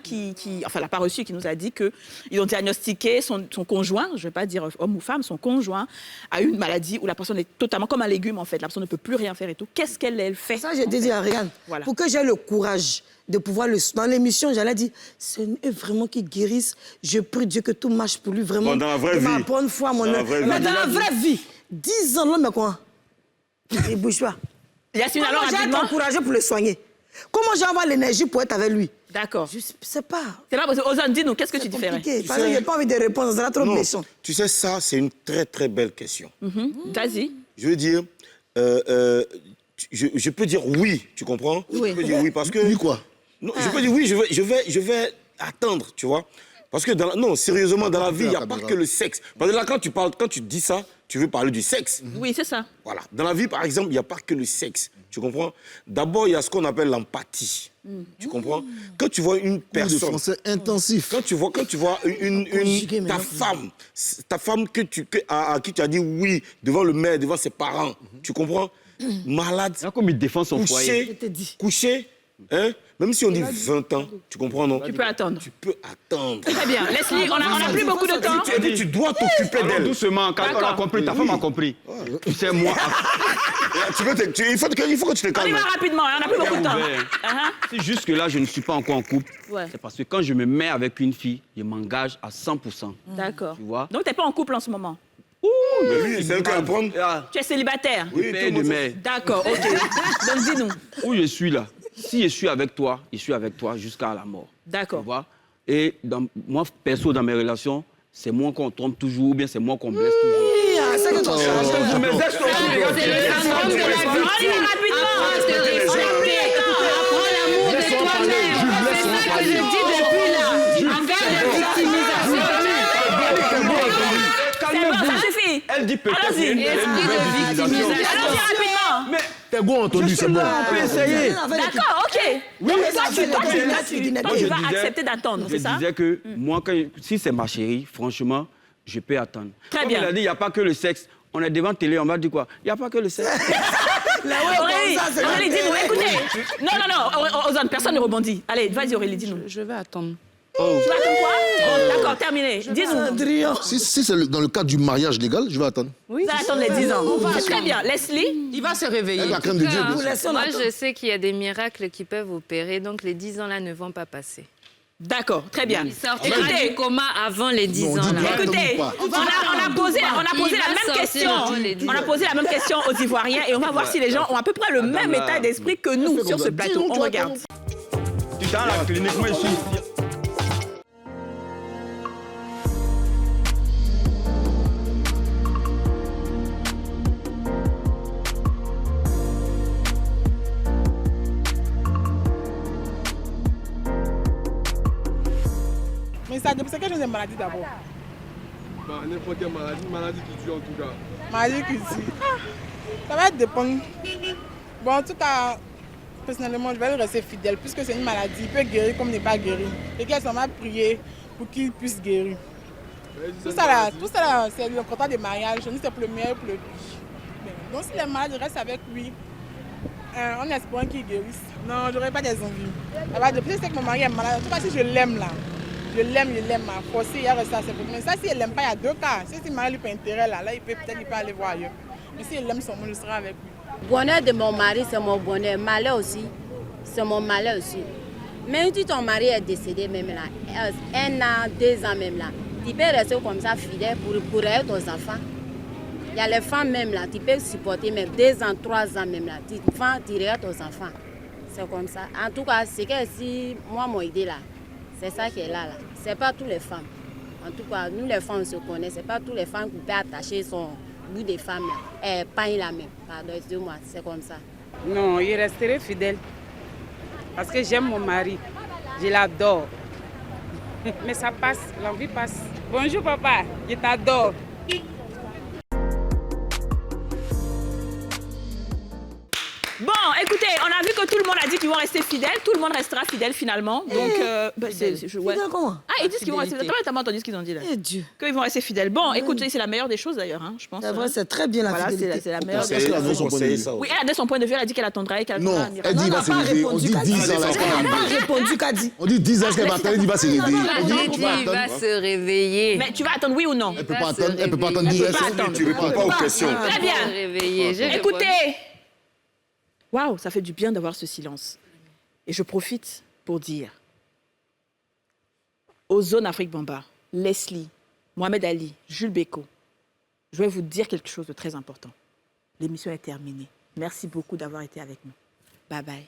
enfin, l'a pas reçu, qui nous a dit qu'ils ont diagnostiqué son conjoint, je ne vais pas dire homme ou femme, son conjoint a eu une maladie où la personne est totalement comme un légume, en fait. La personne ne peut plus rien faire et tout. Qu'est-ce qu'elle fait? Ça, j'ai dit, regarde, voilà. Pour que j'ai le courage de pouvoir dans l'émission, j'allais dire, c'est eux vraiment qui guérissent. Je prie Dieu que tout marche pour lui, vraiment. Bon, dans la vraie vie. Ma bonne foi, mon œuvre. Mais dans la vraie vie, 10 ans, l'homme est quoi? Il bouge pas. Yasmine, alors, j'ai été encouragée pour le soigner. Comment j'ai avoir l'énergie pour être avec lui? D'accord. Je sais pas. C'est pas possible. Ozan, dis-nous, qu'est-ce que tu te ferais? Parce que je n'ai pas envie de répondre, ça sera trop méchant. Tu sais, ça, c'est une très, très belle question. Vas-y. Je veux dire, je peux dire oui, tu comprends? Oui. Je peux dire oui parce que... Oui, quoi? Non, je peux dire oui, je vais attendre, tu vois. Parce que, non, sérieusement, dans la vie, il n'y a pas que le sexe. Parce que là, quand tu dis ça, tu veux parler du sexe. Oui, c'est ça. Voilà. Dans la vie, par exemple, il n'y a pas que le sexe. Tu comprends? D'abord, il y a ce qu'on appelle l'empathie. Tu comprends? Quand tu vois une personne... de français intensif. Quand tu vois ta femme à qui tu as dit oui devant le maire, devant ses parents, tu comprends? Malade. Comme il défend son foyer. Couché, hein? Même si on dit 20 ans, tu comprends, non? Tu peux attendre. Tu peux attendre. Très bien. Leslie, on n'a plus beaucoup de temps. Tu dois t'occuper d'elle. Doucement, quand on a compris, ta femme a compris. Tu sais, moi... il faut que tu te calmes. On y va rapidement, on n'a plus beaucoup de temps. Si jusque-là, je ne suis pas encore en couple, c'est parce que quand je me mets avec une fille, je m'engage à 100%. D'accord. Tu vois? Donc, tu n'es pas en couple en ce moment? Mais lui, c'est un cas à prendre. Tu es célibataire? Oui, père de mère. D'accord, ok. Donc, dis-nous. Où je suis là, si je suis avec toi, je suis avec toi jusqu'à la mort. D'accord. Tu vois? Et moi, perso, dans mes relations, c'est moi qu'on trompe toujours ou bien c'est moi qu'on blesse toujours. C'est que ton change. Vous me êtes C'est le syndrome de la victime. On y va rapidement. Apprends l'amour de toi-même. C'est ça que je dis depuis là. Envers la victimisation. C'est bon, ça suffit. Elle dit peut-être. Allons-y. Esprit de victimisation. Allons-y rapidement. Mais T'es go entendu, c'est bon. on peut essayer. D'accord, ok. Donc, toi, tu vas accepter d'attendre, Je c'est ça? disais que moi, si c'est ma chérie, franchement, je peux attendre. Très bien. Comme il a dit, il n'y a pas que le sexe. On est devant télé, on va dire quoi? Il n'y a pas que le sexe. Aurélie, dis-nous, écoutez. Non, Ozone, personne ne rebondit. Allez, vas-y, Aurélie, dis-nous. Je vais attendre. Tu vas attendre quoi? Bon, d'accord, terminé. Dis-nous. Si c'est dans le cadre du mariage légal, je vais attendre. Tu vas attendre les 10 ans. Très bien. Leslie? Il va se réveiller. La crème de Dieu. Moi, je sais qu'il y a des miracles qui peuvent opérer, donc les 10 ans là ne vont pas passer. D'accord, très bien. Il sortira du coma avant les 10 ans. Là. Écoutez, on a posé la même question. On a posé la même question aux Ivoiriens et on va voir si les gens ont à peu près le même état d'esprit que nous sur ce plateau. On regarde. Tu es dans la clinique, moi je suis ici. Mais ça dépend, c'est quelle chose de maladie d'abord? N'importe quelle maladie qui tue en tout cas. Maladie qui tue. Ça va dépendre. Bon, en tout cas, personnellement, je vais rester fidèle puisque c'est une maladie. Il peut guérir comme il n'est pas guéri. Et qu'elle s'en va prier pour qu'il puisse guérir. Tout ça là, c'est le contrat de mariage. Je dis c'est pour le meilleur et pour le pire. Donc si les malades restent avec lui, en espérant qu'il guérisse, non, je n'aurai pas des envies. Je sais que mon mari est malade. En tout cas, si je l'aime là, je l'aime, m'a forcé hier et ça, c'est pour moi. Mais ça, si elle l'aime pas, il y a deux cas. Si le mari lui peut intérêt là, il peut peut-être aller voir ailleurs. Mais si elle aime son monde, je serai avec lui. Bonheur de mon mari, c'est mon bonheur. Malheur aussi, c'est mon malheur aussi. Même si ton mari est décédé même là, 1 an, 2 ans même là, tu peux rester comme ça fidèle pour aider tes enfants. Il y a les femmes même là, tu peux supporter même 2 ans, 3 ans même là. Tu regardes tes enfants. C'est comme ça. En tout cas, c'est que si moi, mon idée là, c'est ça qui est là. Ce n'est pas toutes les femmes. En tout cas, nous les femmes, on se connaît. Ce n'est pas toutes les femmes qui peuvent attacher son bout de femme là. Pas la même. Pardon, excusez-moi, c'est comme ça. Non, il resterait fidèle. Parce que j'aime mon mari. Je l'adore. Mais ça passe, l'envie passe. Bonjour papa, je t'adore. Bon, écoutez, on a vu que tout le monde a dit qu'ils vont rester fidèles. Tout le monde restera fidèle finalement. Donc, Fidèle comment? Ah, ils disent qu'ils vont rester. T'as pas entendu ce qu'ils ont dit là? Dieu. Qu'ils vont rester fidèles. Bon, écoutez, c'est la meilleure des choses d'ailleurs, hein, je pense. C'est vrai, c'est très bien la fidélité. C'est la meilleure des choses. Oui, elle a donné son point de vue. Elle a dit qu'elle attendra et qu'elle attendra. Non, elle dit qu'il va se réveiller. On dit 10 ans. Elle n'a pas répondu qu'a dit. On dit 10 ans qu'elle va attendre, il va se réveiller. Il va se réveiller. Mais tu vas attendre, oui ou non? Elle ne peut pas attendre 10 ans. Tu ne réponds pas aux questions. Très bien. Écoutez. Waouh, ça fait du bien d'avoir ce silence. Et je profite pour dire aux zones Afrique Bamba, Leslie, Mohamed Ali, Jules Bécaud, je vais vous dire quelque chose de très important. L'émission est terminée. Merci beaucoup d'avoir été avec nous. Bye bye.